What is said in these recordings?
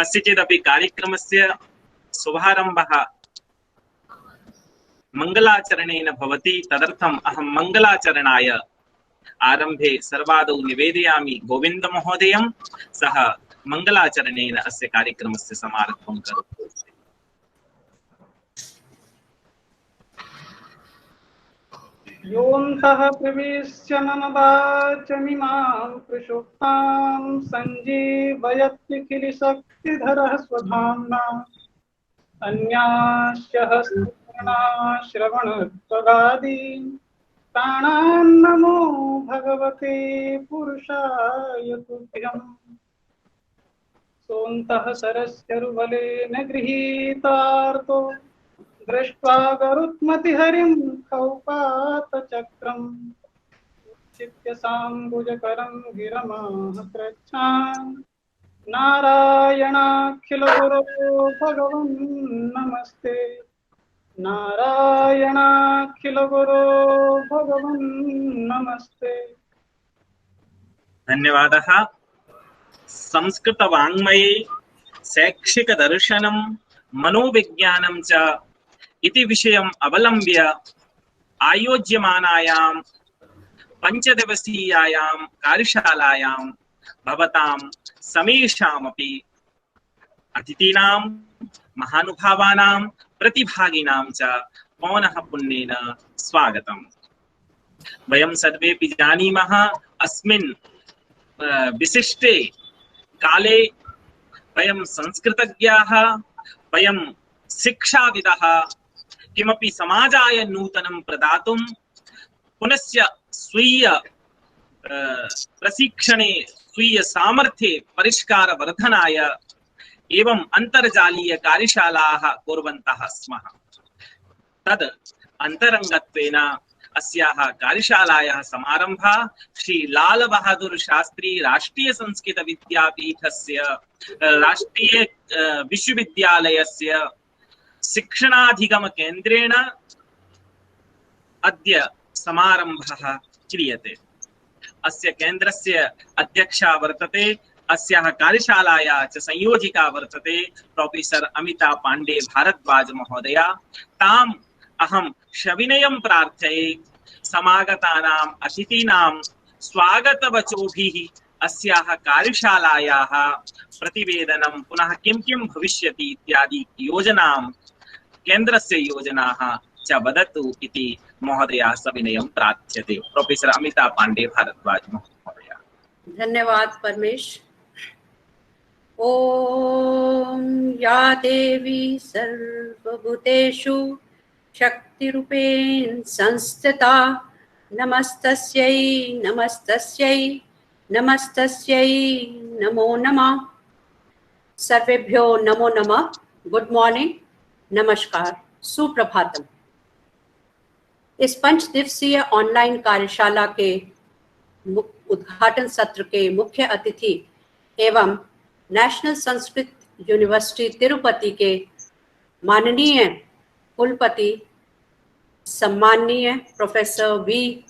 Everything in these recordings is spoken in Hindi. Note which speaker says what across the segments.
Speaker 1: कस्यचिदपि कार्यक्रमस्य शुभारम्भः मङ्गलाचरणेन भवति। तदर्थम् अहं मङ्गलाचरणाय आरम्भे सर्वादौ निवेदयामि गोविन्दमहोदयं। सः मङ्गलाचरणेन अस्य कार्यक्रमस्य समारम्भं करोतु।
Speaker 2: योऽन्तः प्रविश्य मम वाचमिमां प्रसुप्तां सञ्जीवयत्यखिलशक्तिधरः स्वधाम्ना अन्यास्य हस्तचरणाश्रवणत्वगादीन् प्राणान्नमो भगवते पुरुषाय तुभ्यम्। सोऽन्तः सरस्यरुबलेन गृहीतार्तो दृष्ट्वा गरुत्मतिहरिं कौपातचक्रम् उच्चित्य साम्बुजकरं गिरमाह प्रच्छान् नारायणाखिलगुरो भगवन् नमस्ते। नारायणाखिलगुरो भगवन् नमस्ते।
Speaker 1: धन्यवादः। संस्कृतवाङ्मये शैक्षिकदर्शनं मनोविज्ञानं च इति विषयम् अवलम्ब्य आयोज्यमानायां पञ्चदिवसीयायां कार्यशालायां भवतां समेषामपि अतिथीनां महानुभावानां प्रतिभागिनां च पौनः पुन्येन स्वागतम्। वयं सर्वेपि जानीमः अस्मिन् विशिष्टे काले वयं संस्कृतज्ञाः, वयं शिक्षाविदः किमपि समाजाय नूतनं प्रदातुं पुनश्च स्वीय प्रशिक्षणे स्वीय सामर्थ्ये परिष्कारवर्धनाय एवं अन्तर्जालीय कार्यशालाः कुर्वन्तः स्मः। तद् अन्तरङ्गत्वेन अस्याः कार्यशालायाः समारम्भः श्री लाल बहादुर शास्त्री राष्ट्रीय संस्कृत विद्यापीठस्य राष्ट्रीय विश्वविद्यालयस्य शिक्षणाधिगम केन्द्रेण अद्य समारम्भः क्रियते। अस्य केन्द्रस्य अध्यक्षा वर्तते, अस्याः कार्यशालायाः च संयोजिका वर्तते प्रोफेसर अमिता पाण्डे भारद्वाज महोदया। ताम् अहं सविनयं प्रार्थये समागतानाम् अतिथीनां स्वागतवचोभिः अस्याः कार्यशालायाः प्रतिवेदनं पुनः किं किं भविष्यति इत्यादि योजनां केन्द्रस्य योजनाः च वदतु इति महोदया सविनयं प्रार्थ्यते। प्रोफेसर अमिता पाण्डे भारद्वाज महोदया।
Speaker 3: धन्यवाद परमेश। ओम या देवी सर्वभूतेषु शक्तिरूपेण संस्थिता नमस्तस्यै नमस्तस्यै नमस्तस्यै नमो नमः। सर्वेभ्यो नमो नमः। गुड मॉर्निंग, नमस्कार, सुप्रभातम। इस 5 दिवसीय ऑनलाइन कार्यशाला के उद्घाटन सत्र के मुख्य अतिथि एवं नेशनल संस्कृत यूनिवर्सिटी तिरुपति के माननीय कुलपति सम्माननीय प्रोफेसर वी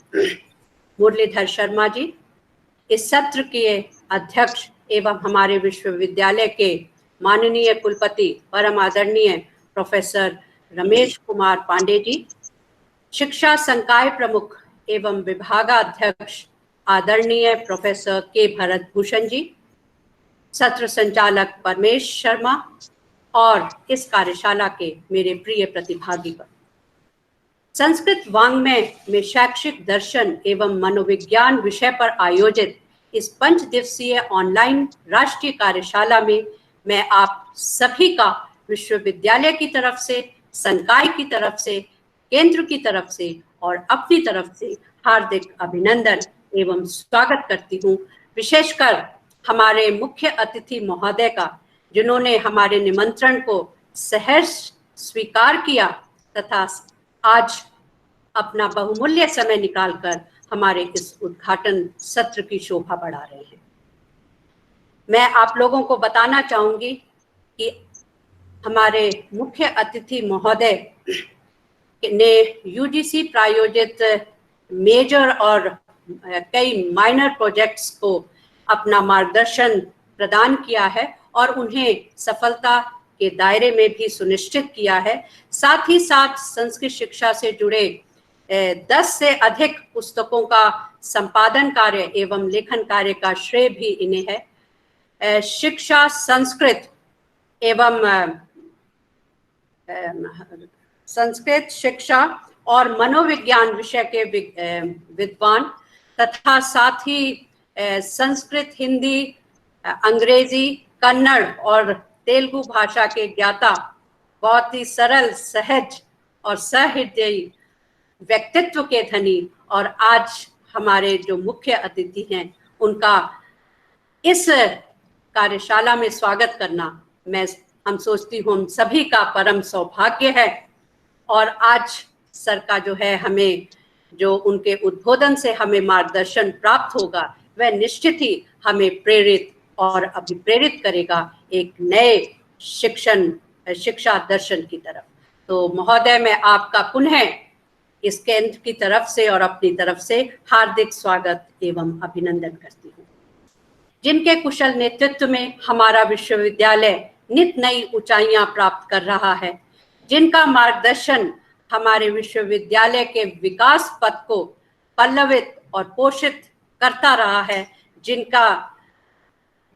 Speaker 3: मुरलीधर शर्मा जी, इस सत्र के अध्यक्ष एवं हमारे विश्वविद्यालय के माननीय कुलपति परम आदरणीय प्रोफेसर रमेश कुमार पांडे जी, शिक्षा संकाय प्रमुख एवं विभागाध्यक्ष आदरणीय प्रोफेसर के भरत भूषण जी, सत्र संचालक परमेश शर्मा और इस कार्यशाला के मेरे प्रिय प्रतिभागीगण। संस्कृत वाङ्मय में शैक्षिक दर्शन एवं मनोविज्ञान विषय पर आयोजित इस 5 दिवसीय ऑनलाइन राष्ट्रीय कार्यशाला में मैं आप सभी का विश्वविद्यालय की तरफ से, संकाय की तरफ से, केंद्र की तरफ से और अपनी तरफ से हार्दिक अभिनंदन एवं स्वागत करती हूँ। विशेषकर हमारे मुख्य अतिथि महोदय का, जिन्होंने हमारे निमंत्रण को सहर्ष स्वीकार किया तथा आज अपना बहुमूल्य समय निकालकर हमारे इस उद्घाटन सत्र की शोभा बढ़ा रहे हैं। मैं आप लोगों को बताना चाहूंगी कि हमारे मुख्य अतिथि महोदय ने यूजीसी प्रायोजित मेजर और कई माइनर प्रोजेक्ट्स को अपना मार्गदर्शन प्रदान किया है और उन्हें सफलता के दायरे में भी सुनिश्चित किया है। साथ ही साथ संस्कृत शिक्षा से जुड़े 10 से अधिक पुस्तकों का संपादन कार्य एवं लेखन कार्य का श्रेय भी इन्हें है। शिक्षा, संस्कृत एवं संस्कृत शिक्षा और मनोविज्ञान विषय के विद्वान तथा साथ ही संस्कृत, हिंदी, अंग्रेजी, कन्नड़ और तेलुगु भाषा के ज्ञाता, बहुत ही सरल, सहज और सहृदयी व्यक्तित्व के धनी और आज हमारे जो मुख्य अतिथि हैं उनका इस कार्यशाला में स्वागत करना हम सोचती हूँ हम सभी का परम सौभाग्य है। और आज सर का जो है हमें जो उनके उद्बोधन से हमें मार्गदर्शन प्राप्त होगा वह निश्चित ही हमें प्रेरित और अभिप्रेरित करेगा एक नए शिक्षा दर्शन की तरफ। तो महोदय, मैं आपका पुनः इस केंद्र की तरफ से और अपनी तरफ से हार्दिक स्वागत एवं अभिनंदन करती हूँ, जिनके कुशल नेतृत्व में हमारा विश्वविद्यालय नित नई ऊंचाइयां प्राप्त कर रहा है, जिनका मार्गदर्शन हमारे विश्वविद्यालय के विकास पथ को पल्लवित और पोषित करता रहा है,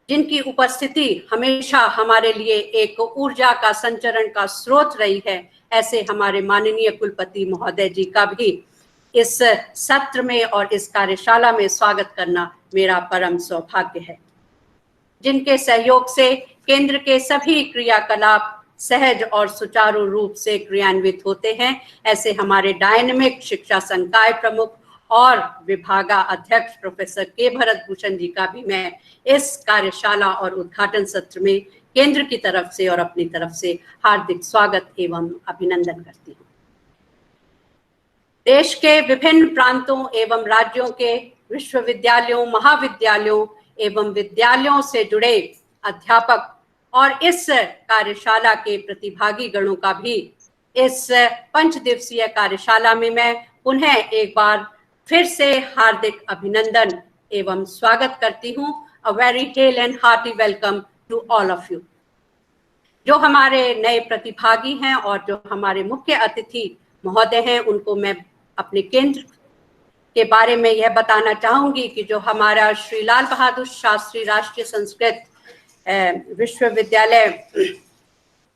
Speaker 3: जिनकी उपस्थिति हमेशा हमारे लिए एक ऊर्जा का संचरण का स्रोत रही है, ऐसे हमारे माननीय कुलपति महोदय जी का भी इस सत्र में और इस कार्यशाला में स्वागत करना मेरा परम सौभाग्य है, जिनके सहयोग से केंद्र के सभी क्रियाकलाप सहज और सुचारू रूप से क्रियान्वित होते हैं। ऐसे हमारे डायनेमिक शिक्षा संकाय प्रमुख और विभागा अध्यक्ष प्रोफेसर के भरत भूषण जी का भी मैं इस कार्यशाला और उद्घाटन सत्र में केंद्र की तरफ से और अपनी तरफ से हार्दिक स्वागत एवं अभिनंदन करती हूँ। देश के विभिन्न प्रांतों एवं राज्यों के विश्वविद्यालयों, महाविद्यालयों एवं विद्यालयों से जुड़े अध्यापक और इस कार्यशाला के प्रतिभागी गणों का भी इस 5 दिवसीय कार्यशाला में मैं पुनः एक बार फिर से हार्दिक अभिनंदन एवं स्वागत करती हूँ। A very hale and hearty welcome to all of you. जो हमारे नए प्रतिभागी हैं और जो हमारे मुख्य अतिथि महोदय हैं, उनको मैं अपने केंद्र के बारे में यह बताना चाहूंगी कि जो हमारा श्री लाल बहादुर शास्त्री राष्ट्रीय संस्कृत विश्वविद्यालय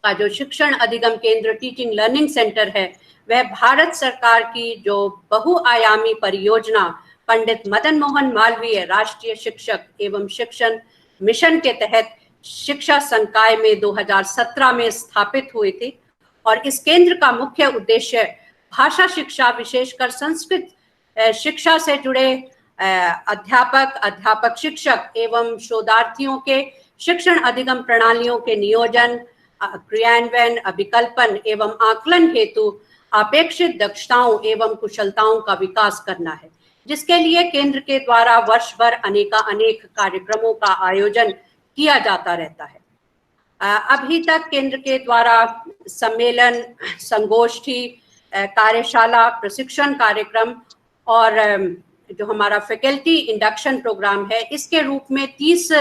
Speaker 3: का जो शिक्षण अधिगम केंद्र टीचिंग लर्निंग सेंटर है, वह भारत सरकार की जो बहुआयामी परियोजना पंडित मदन मोहन मालवीय राष्ट्रीय शिक्षक एवं शिक्षण मिशन के तहत शिक्षा संकाय में 2017 में स्थापित हुए थे। और इस केंद्र का मुख्य उद्देश्य भाषा शिक्षा, विशेषकर संस्कृत शिक्षा से जुड़े अध्यापक शिक्षक एवं शोधार्थियों के शिक्षण अधिगम प्रणालियों के नियोजन, क्रियान्वयन, अभिकल्पन एवं आकलन हेतु अपेक्षित दक्षताओं एवं कुशलताओं का विकास करना है, जिसके लिए केंद्र के द्वारा वर्ष भर अनेक कार्यक्रमों का आयोजन किया जाता रहता है। अभी तक केंद्र के द्वारा सम्मेलन, संगोष्ठी, कार्यशाला, प्रशिक्षण कार्यक्रम और जो हमारा फैकल्टी इंडक्शन प्रोग्राम है, इसके रूप में 30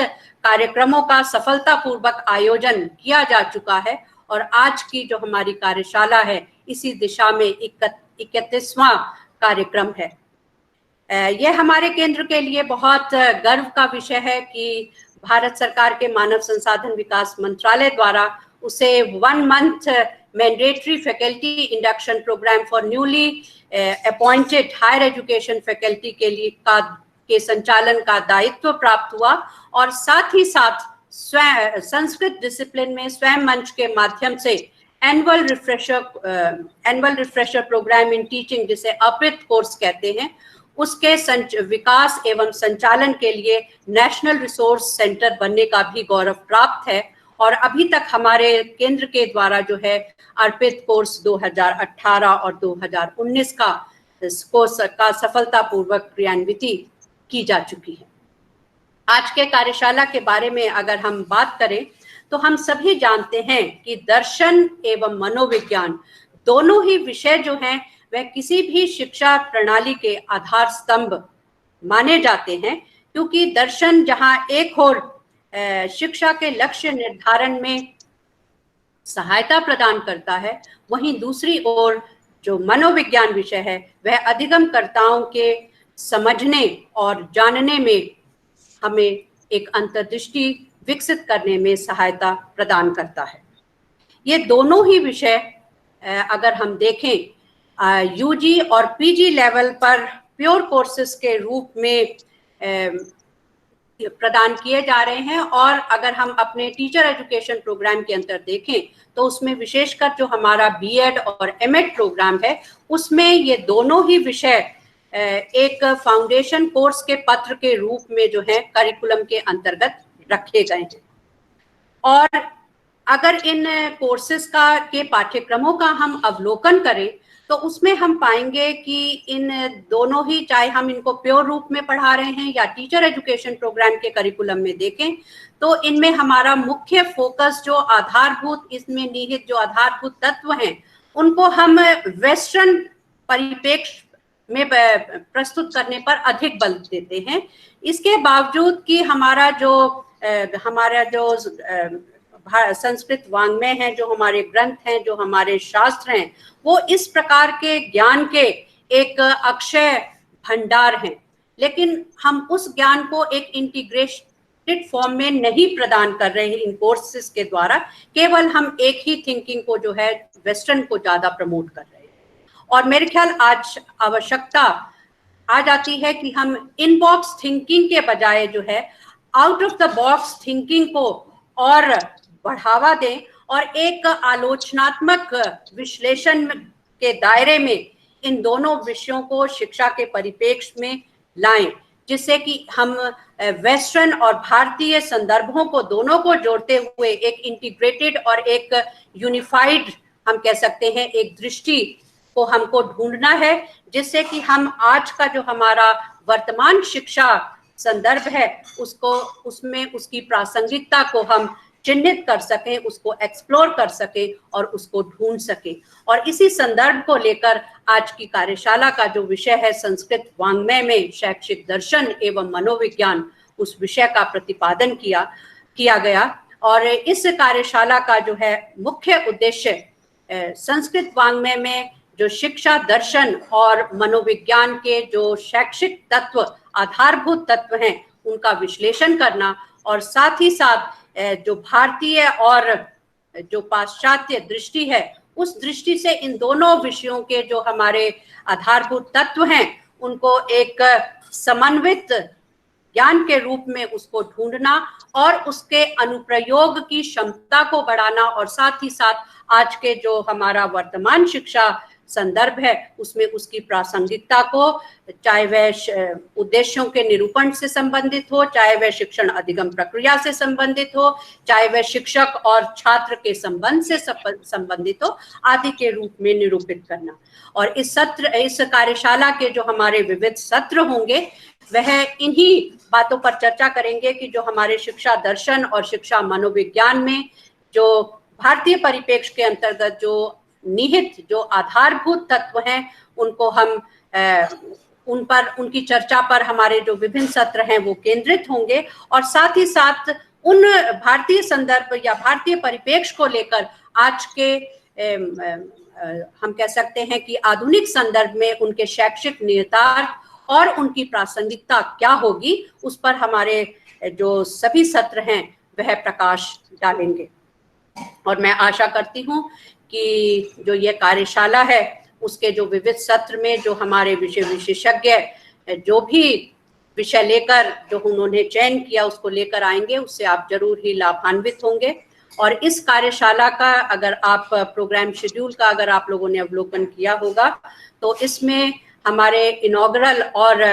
Speaker 3: कार्यक्रमों का सफलतापूर्वक आयोजन किया जा चुका है। और आज की जो हमारी कार्यशाला है इसी दिशा में 31वां कार्यक्रम है। यह हमारे केंद्र के लिए बहुत गर्व का विषय है कि भारत सरकार के मानव संसाधन विकास मंत्रालय द्वारा उसे 1 month mandatory faculty induction programme for newly appointed higher education faculty के संचालन का दायित्व प्राप्त हुआ। और साथ ही साथ संस्कृत डिसिप्लिन में स्वयं मंच के माध्यम से annual refresher programme in teaching, जिसे अपृत कोर्स कहते हैं, उसके विकास एवं संचालन के लिए नेशनल रिसोर्स सेंटर बनने का भी गौरव प्राप्त है। और अभी तक हमारे केंद्र के द्वारा जो है अर्पित कोर्स 2018 और 2019 का कोर्स का सफलतापूर्वक क्रियान्विति की जा चुकी है। आज के कार्यशाला के बारे में अगर हम बात करें तो हम सभी जानते हैं कि दर्शन एवं मनोविज्ञान दोनों ही विषय जो हैं वह किसी भी शिक्षा प्रणाली के आधार स्तंभ माने जाते हैं, क्योंकि दर्शन जहां एक ओर शिक्षा के लक्ष्य निर्धारण में सहायता प्रदान करता है, वहीं दूसरी ओर जो मनोविज्ञान विषय है वह अधिगमकर्ताओं के समझने और जानने में हमें एक अंतर्दृष्टि विकसित करने में सहायता प्रदान करता है। ये दोनों ही विषय अगर हम देखें यूजी और पीजी लेवल पर प्योर कोर्सेज के रूप में प्रदान किए जा रहे हैं, और अगर हम अपने टीचर एजुकेशन प्रोग्राम के अंदर देखें तो उसमें विशेषकर जो हमारा बीएड और एमएड प्रोग्राम है उसमें ये दोनों ही विषय एक फाउंडेशन कोर्स के पत्र के रूप में जो है करिकुलम के अंतर्गत रखे गए हैं। और अगर इन कोर्सेज के पाठ्यक्रमों का हम अवलोकन करें तो उसमें हम पाएंगे कि इन दोनों ही, चाहे हम इनको प्योर रूप में पढ़ा रहे हैं या टीचर एजुकेशन प्रोग्राम के करिकुलम में देखें, तो इनमें हमारा मुख्य फोकस जो आधारभूत, इसमें निहित जो आधारभूत तत्व हैं उनको हम वेस्टर्न परिप्रेक्ष्य में प्रस्तुत करने पर अधिक बल देते हैं। इसके बावजूद कि हमारा जो संस्कृत वाङ्मय है, जो हमारे ग्रंथ हैं, जो हमारे शास्त्र हैं, वो इस प्रकार के ज्ञान के एक अक्षय भंडार हैं, लेकिन हम उस ज्ञान को एक इंटीग्रेटेड फॉर्म में नहीं प्रदान कर रहे हैं इन कोर्सेज के द्वारा। केवल हम एक ही थिंकिंग को जो है वेस्टर्न को ज्यादा प्रमोट कर रहे हैं। और मेरे ख्याल आज आवश्यकता आ जाती है कि हम इनबॉक्स थिंकिंग के बजाय जो है out of the box thinking को और बढ़ावा दें और एक आलोचनात्मक विश्लेषण के दायरे में इन दोनों विषयों को शिक्षा के परिप्रेक्ष्य में लाएं, जिससे कि हम वेस्टर्न और भारतीय संदर्भों को दोनों को जोड़ते हुए एक इंटीग्रेटेड और एक यूनिफाइड, हम कह सकते हैं, एक दृष्टि को हमको ढूंढना है, जिससे कि हम आज का जो हमारा वर्तमान शिक्षा संदर्भ है उसको, उसमें उसकी प्रासंगिकता को हम चिन्हित कर सकें, उसको एक्सप्लोर कर सकें और उसको ढूंढ सकें। और इसी संदर्भ को लेकर आज की कार्यशाला का जो विषय है संस्कृत वाङ्मय में शैक्षिक दर्शन एवं मनोविज्ञान, उस विषय का प्रतिपादन किया गया। और इस कार्यशाला का जो है मुख्य उद्देश्य संस्कृत वाङ्मय में जो शिक्षा दर्शन और मनोविज्ञान के जो शैक्षिक तत्व, आधारभूत तत्व हैं, उनका विश्लेषण करना, और साथ ही साथ जो भारतीय और जो पाश्चात्य दृष्टि है उस दृष्टि से इन दोनों विषयों के जो हमारे आधारभूत तत्व हैं उनको एक समन्वित ज्ञान के रूप में उसको ढूंढना और उसके अनुप्रयोग की क्षमता को बढ़ाना, और साथ ही साथ आज के जो हमारा वर्तमान शिक्षा संदर्भ है उसमें उसकी प्रासंगिकता को, चाहे वह उद्देश्यों के निरूपण से संबंधित हो, चाहे वह शिक्षण अधिगम प्रक्रिया से संबंधित हो, चाहे वह शिक्षक और छात्र के संबंध से संबंधित हो, आदि के रूप में निरूपित करना। और इस कार्यशाला के जो हमारे विविध सत्र होंगे वह इन्हीं बातों पर चर्चा करेंगे कि जो हमारे शिक्षा दर्शन और शिक्षा मनोविज्ञान में जो भारतीय परिप्रेक्ष्य के अंतर्गत जो निहित जो आधारभूत तत्व हैं उनको हम उन पर, उनकी चर्चा पर हमारे जो विभिन्न सत्र हैं वो केंद्रित होंगे, और साथ ही साथ उन भारतीय संदर्भ या भारतीय परिप्रेक्ष्य को लेकर आज के हम कह सकते हैं कि आधुनिक संदर्भ में उनके शैक्षिक निहितार्थ और उनकी प्रासंगिकता क्या होगी, उस पर हमारे जो सभी सत्र हैं वह प्रकाश डालेंगे। और मैं आशा करती हूँ कि जो ये कार्यशाला है उसके जो विविध सत्र में जो हमारे विषय विशेषज्ञ जो भी विषय लेकर जो उन्होंने चयन किया उसको लेकर आएंगे, उससे आप जरूर ही लाभान्वित होंगे। और इस कार्यशाला का अगर आप प्रोग्राम शेड्यूल का अगर आप लोगों ने अवलोकन किया होगा तो इसमें हमारे इनॉग्रल और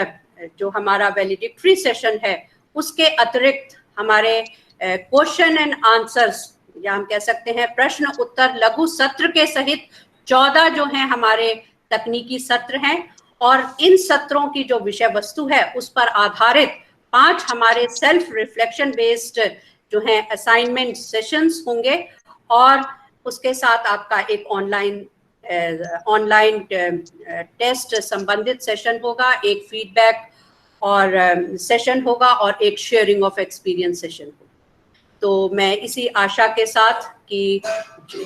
Speaker 3: जो हमारा वैलिडिक्टरी सेशन है उसके अतिरिक्त हमारे क्वेश्चन एंड आंसर्स, या हम कह सकते हैं प्रश्न उत्तर लघु सत्र के सहित 14 जो हैं हमारे तकनीकी सत्र हैं, और इन सत्रों की जो विषय वस्तु है उस पर आधारित 5 हमारे सेल्फ रिफ्लेक्शन बेस्ड जो हैं असाइनमेंट सेशंस होंगे, और उसके साथ आपका एक ऑनलाइन टेस्ट संबंधित सेशन होगा, एक फीडबैक और सेशन होगा, और एक शेयरिंग ऑफ एक्सपीरियंस सेशन होगा। तो मैं इसी आशा के साथ कि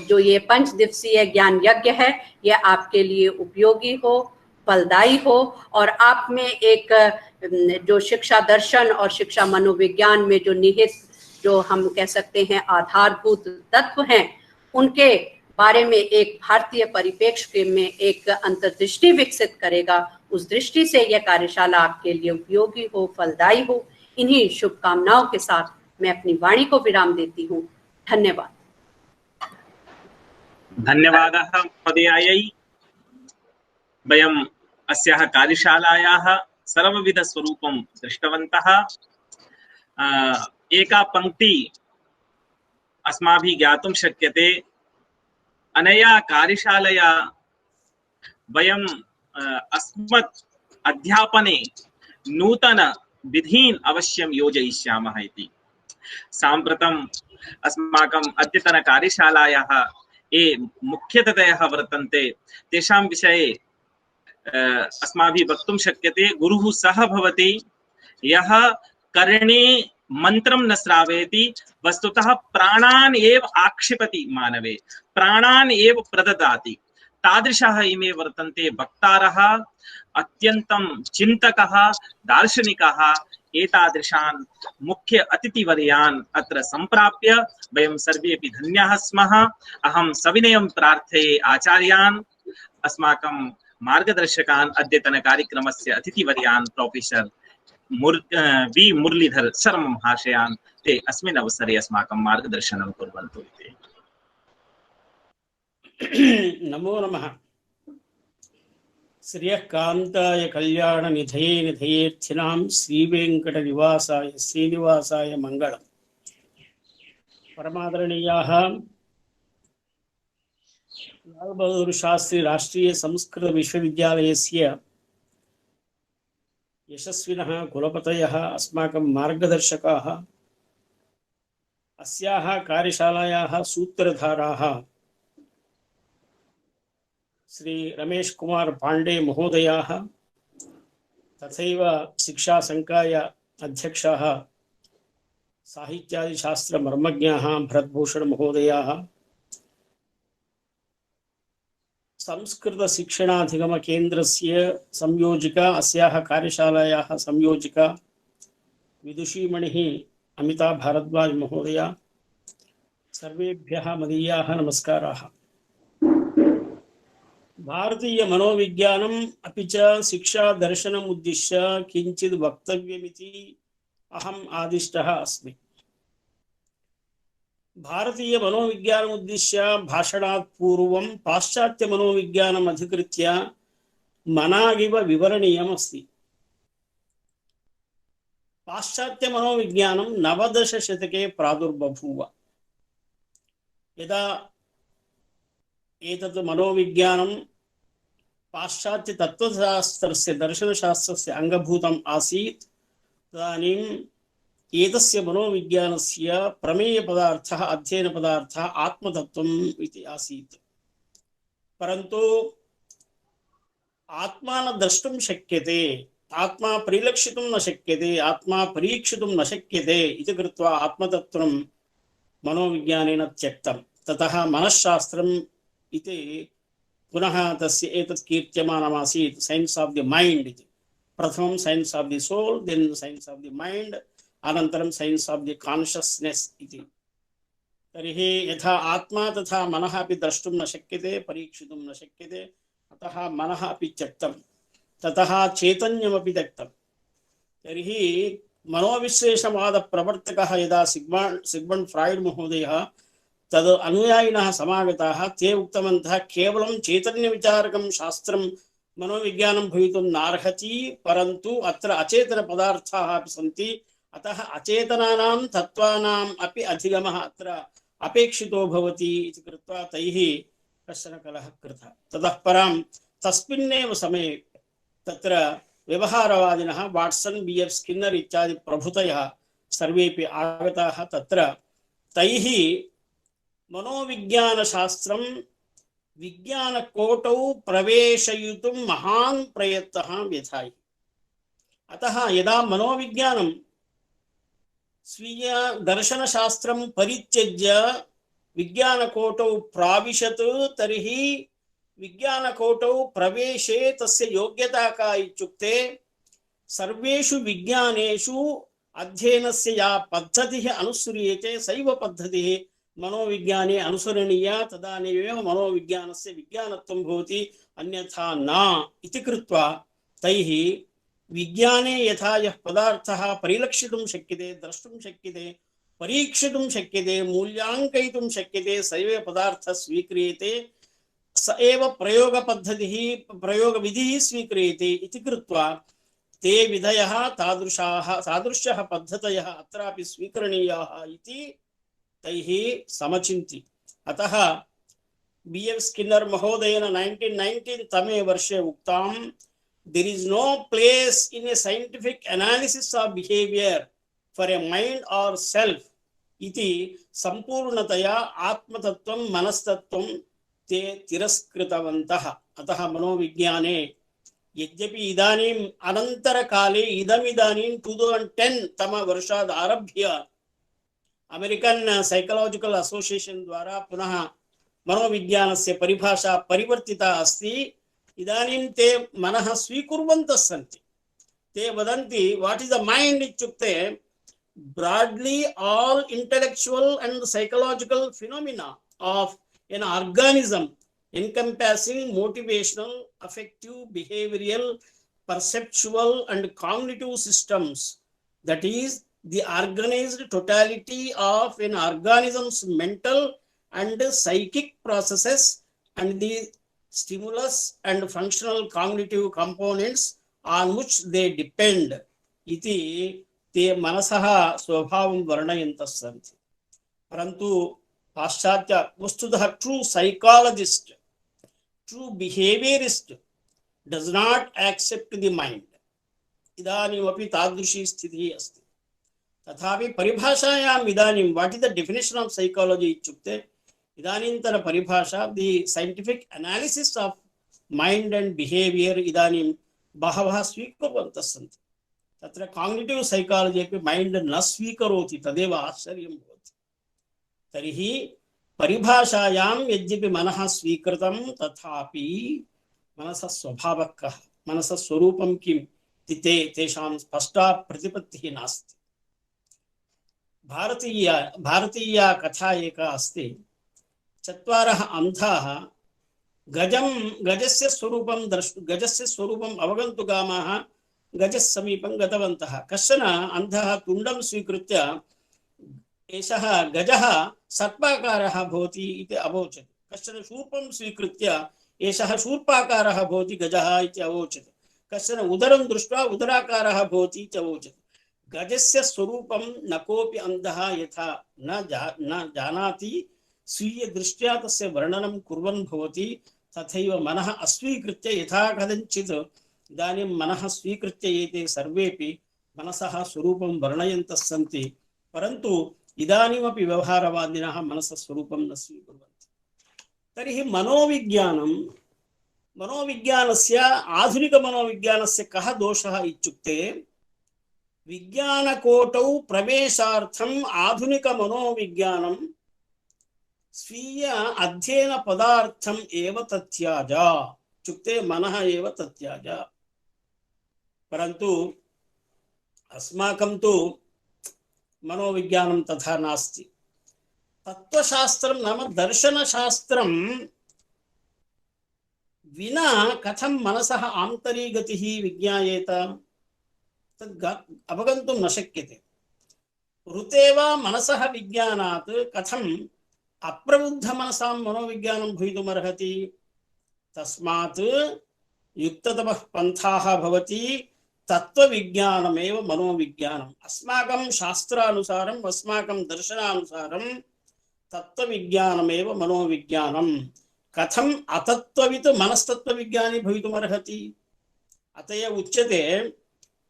Speaker 3: जो ये 5 दिवसीय ज्ञान यज्ञ है, यह आपके लिए उपयोगी हो, फलदायी हो और आप में एक जो शिक्षा दर्शन और शिक्षा मनोविज्ञान में जो निहित, जो हम कह सकते हैं आधारभूत तत्व हैं, उनके बारे में एक भारतीय परिप्रेक्ष्य में एक अंतर्दृष्टि विकसित करेगा। उस दृष्टि से यह कार्यशाला आपके लिए उपयोगी हो, फलदायी हो। इन्हीं शुभकामनाओं के साथ मैं अपनी वाणी को विराम देती हूँ। धन्यवाद।
Speaker 1: धन्यवादः महोदयायै। वयम् अस्याः कार्यशालायाः सर्वविधस्वरूपं दृष्टवन्तः। एका पङ्क्ति अस्माभिः ज्ञातुं शक्यते, अनया कार्यशालया वयम् अस्मत् अध्यापने नूतन विधीन् अवश्यं योजयिष्यामः इति। साम्प्रतम् अस्माकम् अद्यतन कार्यशालायाः ये मुख्यततयः वर्तन्ते, तेषां विषये अस्माभिः वक्तुं शक्यते। गुरुः सः भवति यः कर्णे मंत्रं न श्रावयति, वस्तुतः प्राणान् एव आक्षिपति मानवे, प्राणान् एव प्रददाति। तादृशः इमे वर्तन्ते वक्तारः, अत्यन्तं चिन्तकः, दार्शनिकः। एतादृशान् मुख्य अतिथिवर्यान् अत्र सम्प्राप्य वयं सर्वेपि धन्याः स्मः। अहं सविनयं प्रार्थये आचार्यान्, अस्माकं मार्गदर्शकान्, अद्यतन कार्यक्रमस्य अतिथिवर्यान् प्रोफेसर वी मुरलीधर शर्मा महाशयान्, ते अस्मिन् अवसरे अस्माकं मार्गदर्शनं कुर्वन्तु इति।
Speaker 4: नमो नमः। श्रियकान्ताय कल्याण निधये निधयेर्थिनां श्रीवेंकटनिवासाय श्रीनिवासाय मंगलम्। परमादरणीयाः लाल बहादुर शास्त्री राष्ट्रीय संस्कृत विश्वविद्यालयस्य यशस्विनः कुलपतयः, अस्माकं मार्गदर्शकाः, अस्याः कार्यशालायाः सूत्रधाराः श्री रमेश कुमार पांडे महोदयाः, तथैव शिक्षा संकाय अध्यक्षाः साहित्यादिशास्त्र मर्मज्ञाः भरतभूषण महोदयाः, संस्कृत शिक्षणाधिगम केन्द्रस्य संयोजिका, अस्याः कार्यशालायाः संयोजिका विदुषीमणिः अमिता भारद्वाज महोदया, सर्वेभ्यः मदीयाः नमस्काराः। भारतीय मनोविज्ञानम् अपि च शिक्षा दर्शनम् उद्दिश्य किञ्चित् वक्तव्यमिति अहम् आदिष्टः अस्मि। भारतीय मनोविज्ञानम् उद्दिश्य भाषणात् पूर्वं पाश्चात्य मनोविज्ञानम् अधिकृत्य मनागिव विवरणीयम् अस्ति। पाश्चात्य मनोविज्ञानं 19 शतके प्रादुर्बभूव। यदा एतत् मनोविज्ञानं पाश्चात्य तत्त्वशास्त्रस्य दर्शनशास्त्रस्य अंगभूतम् आसीत्, तदानीं एतस्य मनोविज्ञानस्य प्रमेय पदार्थः, अध्ययन पदार्थः आत्मतत्त्वम् इति आसीत्। परन्तु आत्मा न द्रष्टुं शक्यते, आत्मा परिलक्षितुं न शक्यते, आत्मा परीक्षितुं न शक्यते इति कृत्वा आत्मतत्त्वं मनोविज्ञानेन त्यक्तं। ततः मनश्शास्त्रम् इति पुनः तस्य एतत् कीर्त्यमानमासीत्, सैन्स् आफ् द माइंड इति। प्रथमं sense of the soul, then sense of the mind, अनन्तरं सैन्स् आफ् द कान्शियस्नेस् इति। तर्हि यथा आत्मा तथा मनः अपि द्रष्टुं न शक्यते, परीक्षितुं न शक्यते, अतः मनः अपि त्यक्तं। ततः चैतन्यमपि त्यक्तं। तर्हि मनोविश्लेषणवादप्रवर्तकः यदा सिग्मण्ड् फ्राय्ड् महोदयः तद् अनुयायिनः समागताः, ते उक्तवन्तः केवलं चैतन्यविचारकं शास्त्रं मनोविज्ञानं भवितुं नार्हति, परन्तु अत्र अचेतनपदार्थाः अपि सन्ति, अतः अचेतनानां तत्त्वानाम् अपि अधिगमः अत्र अपेक्षितो भवति इति कृत्वा तैः कश्चन कलहः कृतः। ततः परं तस्मिन्नेव समये तत्र व्यवहारवादिनः वाट्सन्, बी.एफ्. स्किन्नर् इत्यादि प्रभृतयः सर्वेपि आगताः। तत्र तैः मनोविज्ञानशास्त्रं विज्ञानकोटौ प्रवेशयितुं महान् प्रयत्नः व्यथायि। अतः यदा मनोविज्ञानं स्वीय दर्शनशास्त्रं परित्यज्य विज्ञानकोटौ प्राविशत् तर्हि विज्ञानकोटौ प्रवेशे तस्य योग्यता का इत्युक्ते सर्वेषु विज्ञानेषु अध्ययनस्य या पद्धतिः अनुसृयते सैव पद्धतिः मनोविज्ञाने अनुसरणीया, तदानीमेव मनोविज्ञानस्य विज्ञानत्वं भवति, अन्यथा न इति कृत्वा तैः विज्ञाने यथा यः पदार्थः परिलक्षितुं शक्यते, द्रष्टुं शक्यते, परीक्षितुं शक्यते, मूल्याङ्कयितुं शक्यते, स एव पदार्थः स्वीक्रियते, स एव प्रयोगपद्धतिः प्रयोगविधिः स्वीक्रियते इति कृत्वा ते विधयः तादृश्यः पद्धतयः अत्रापि स्वीकरणीयाः इति तैः समचिन्ति। अतः B.F. स्किन्नर महोदयेन 1919 तमे वर्षे उक्तां there is no place in a scientific analysis of behavior for a mind or self इति संपूर्णतया आत्मतत्त्वं मनस्तत्त्वं ते तिरस्कृतवन्तः। अतः मनोविज्ञाने यद्यपि इदानीम् अनन्तरकाले इदमिदानीं 2010 तमवर्षात् आरभ्य अमेरिकन् सैकलाजिकल् असोसिएशन् द्वारा पुनः मनोविज्ञानस्य परिभाषा परिवर्तिता अस्ति। इदानीं ते मनः स्वीकुर्वन्तः सन्ति। ते वदन्ति वाट् इस् द मैण्ड् इत्युक्ते broadly all intellectual and psychological phenomena of an organism encompassing motivational, affective, behavioral, perceptual and cognitive systems, that is the organized totality of an organism's mental and psychic processes and the stimulus and functional cognitive components on which they depend iti ते मनसः स्वभावं वर्णयन्तः सन्ति। परन्तु पाश्चात्य वस्तुतः true psychologist, true behaviourist does not accept the mind. इदानीमपि तादृशी स्थितिः अस्ति। तथापि परिभाषायाम् इदानीं what is the definition of psychology इत्युक्ते इदानीन्तन परिभाषा the scientific analysis of mind and behaviour इदानीं बहवः स्वीकुर्वन्तः सन्ति। तत्र कॉग्निटिव साइकोलॉजी अपि माइंड न स्वीकरोति, तदेव आश्चर्यं भवति। तर्हि परिभाषायां यद्यपि मनः स्वीकृतं तथापि मनसः स्वभावः कः, मनसः स्वरूपं किम् इति तेषां स्पष्टा प्रतिपत्तिः नास्ति। भारतीया कथा एका अस्ति। चत्वारः अन्धाः गजस्य स्वरूपम् अवगन्तुकामाः गजस्य समीपं गतवन्तः। कश्चन अन्धः तुण्डं स्वीकृत्य एषः गजः सर्पाकारः भवति इति अवोचत्। कश्चन शूर्पं स्वीकृत्य एषः शूर्पाकारः भवति गजः इति अवोचत्। कश्चन उदरं दृष्ट्वा उदराकारः भवति इति अवोचत्। गजस्य स्वरूपं न कोऽपि अन्धः यथा न जानाति, स्वीय दृष्ट्या तस्य वर्णनं कुर्वन् भवति, तथैव मनः अस्वीकृत्य यथा कथञ्चित् इदानीं मनः स्वीकृत्य एते सर्वेपि मनसः स्वरूपं वर्णयन्तः सन्ति। परन्तु इदानीमपि व्यवहारवादिनः मनसः स्वरूपं न स्वीकुर्वन्ति। तर्हि मनोविज्ञानस्य आधुनिकमनोविज्ञानस्य कः दोषः इत्युक्ते विज्ञानकोटौ प्रवेशार्थम् आधुनिकमनोविज्ञानं स्वीय अध्ययनपदार्थम् एव तत्याज इत्युक्ते मनः एव तत्याज। परन्तु अस्माकं तु मनोविज्ञानं तथा नास्ति। तत्त्वशास्त्रं नाम दर्शनशास्त्रं विना कथं मनसः आन्तरिकगतिः विज्ञायेत, तद् अवगन्तुं न शक्यते। ऋतेव मनसः विज्ञानात् कथम् अप्रबुद्धमनसां मनोविज्ञानं भवितुमर्हति। तस्मात् युक्ततमः पन्थाः भवति तत्त्वविज्ञानमेव मनोविज्ञानम्। अस्माकं शास्त्रानुसारम् अस्माकं दर्शनानुसारं तत्त्वविज्ञानमेव मनोविज्ञानं। कथम् अतत्त्ववित् मनस्तत्त्वविज्ञानी भवितुमर्हति। अत एव उच्यते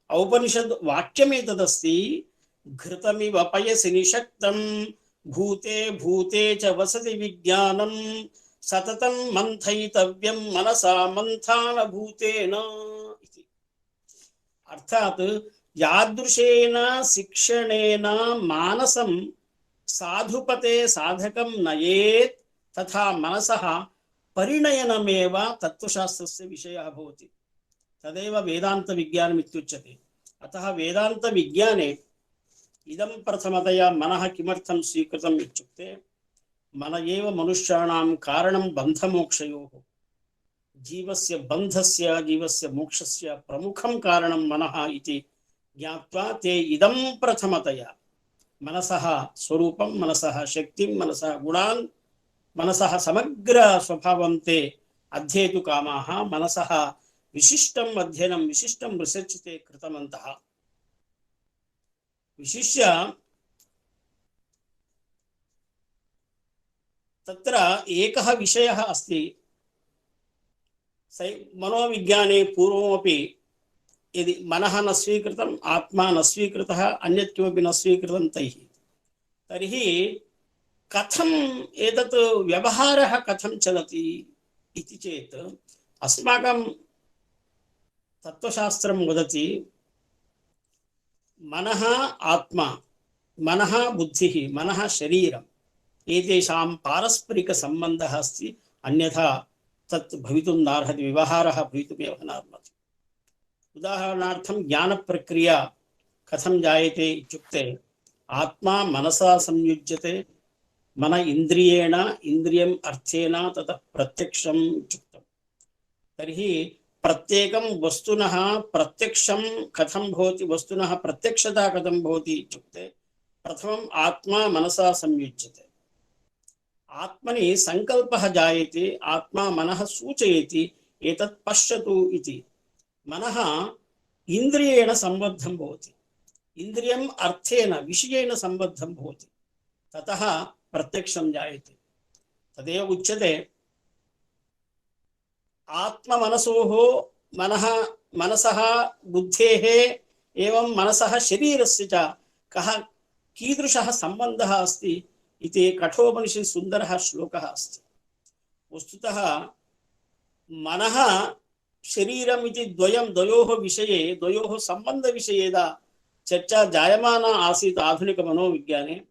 Speaker 4: औपनिषद् वाक्यमेतदस्ति घृतमिव पयसि निषक्तं भूते भूते च वसति विज्ञानं सततं मंथयितव्यं मनसा मंथान भूतेन। अर्थात यादृशेन शिक्षणेन मानसं साधुपते साधकं नयेत् तथा मनसः परिणयनमेव तत्त्वशास्त्रस्य विषयः भवति। तदेव वेदान्तविज्ञानम् इत्युच्यते। अतः वेदान्तविज्ञाने इदं प्रथमतया मनः किमर्थं स्वीकृतम् इत्युक्ते मन एव मनुष्याणां कारणं बन्धमोक्षयोः। जीवस्य बन्धस्य जीवस्य मोक्षस्य प्रमुखं कारणं मनः इति ज्ञात्वा ते इदं प्रथमतया मनसः स्वरूपं, मनसः शक्तिं, मनसः गुणान्, मनसः समग्र स्वभावं ते अध्येतु कामाः। मनसः विशिष्टम् अध्ययनं, विशिष्टं रिसर्च् ते कृतवन्तः। विशिष्य तत्र एकः विषयः अस्ति। मनोविज्ञाने पूर्वमपि यदि मनः न स्वीकृतम्, आत्मा न स्वीकृतः, अन्यत् किमपि न स्वीकृतं तैः, तर्हि कथम् एतत् व्यवहारः कथं चलति इति चेत् अस्माकं तत्त्वशास्त्रं वदति मनः आत्मा, मनः बुद्धिः, मनः शरीरम् एतेषां पारस्परिकसम्बन्धः अस्ति, अन्यथा तत् भवितुं नार्हति, व्यवहारः भवितुमेव नार्हति। उदाहरणार्थं ज्ञानप्रक्रिया कथं जायते इत्युक्ते आत्मा मनसा संयुज्यते, मन इन्द्रियेण, इन्द्रियम् अर्थेन, ततः प्रत्यक्षम् इत्युक्तं। तर्हि प्रत्येकं वस्तुनः प्रत्यक्षं कथं भवति, वस्तुनः प्रत्यक्षता कथं भवति इत्युक्ते प्रथमम् आत्मा मनसा संयुज्यते, आत्मनि संकल्पः जायते, आत्मा मनः सूचयति एतत् पश्यतु इति। मनः इन्द्रियेण सम्बद्धं भवति, इन्द्रियम् अर्थेन, विषयेन सम्बद्धं भवति, ततः प्रत्यक्षं जायते। तदेव उच्यते आत्ममनसोः, मनसः बुद्धेः एवं मनसः शरीरस्य च कः कीदृशः सम्बन्धः अस्ति इति कठोपनिषत् सुन्दरः श्लोकः अस्ति। वस्तुतः मनः शरीरम् इति द्वयोः विषये, द्वयोः सम्बन्धविषये यदा चर्चा जायमाना आसीत् आधुनिकमनोविज्ञाने,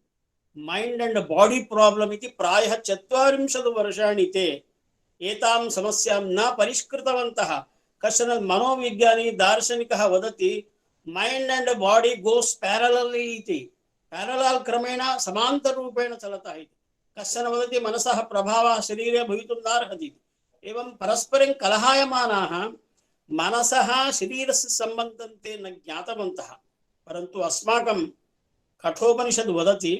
Speaker 4: माइंड एंड बॉडी प्रॉब्लम इति प्रायः 40 वर्षाणि ते एतां समस्यां न परिष्कृतवन्तः। कश्चन मनोविज्ञानी दार्शनिकः वदति mind and body goes parallelly इति, पैरेलल क्रमेण समान्तररूपेण चलतः इति। कश्चन वदति मनसः प्रभावः शरीरे भवितुं नार्हति। एवं परस्परं कलहायमानाः मनसः शरीरस्य सम्बन्धं ते न ज्ञातवन्तः। परन्तु अस्माकं कठोपनिषद् वदति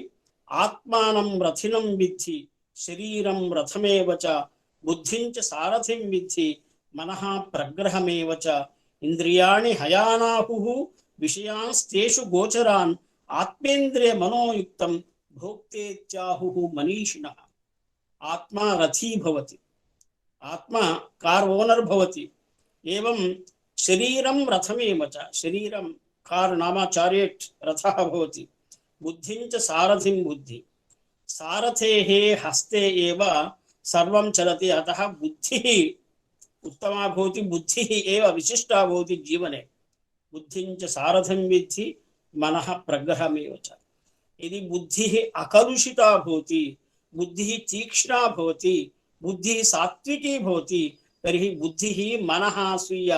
Speaker 4: आत्मानं रथिनं विद्धि, शरीरं रथमेव च, बुद्धिं च सारथिं विद्धि, मनः प्रग्रहमेव च, इन्द्रियाणि हयानाहुः विषयांस्तेषु गोचरान्, आत्मेन्द्रिय मनोयुक्तं भोक्तेत्याहुः मनीषिणः। आत्मा रथी भवति, आत्मा कार ओनर भवति, एवं शरीरं रथमेव च, शरीरं कार नाम चारियट रथः भवति, बुद्धिं च सारथिं बुद्धि, सारथेः हस्ते एव सर्वं चलति। अतः बुद्धिः उत्तमा भवति, बुद्धिः एव विशिष्टा भवति जीवने। बुद्धिं च सारथिं विद्धि, मनः प्रग्रहमेव च। यदि बुद्धिः अकलुषिता भवति, बुद्धिः तीक्ष्णा भवति, बुद्धिः सात्विकी भवति, तर्हि बुद्धिः मनः स्वीय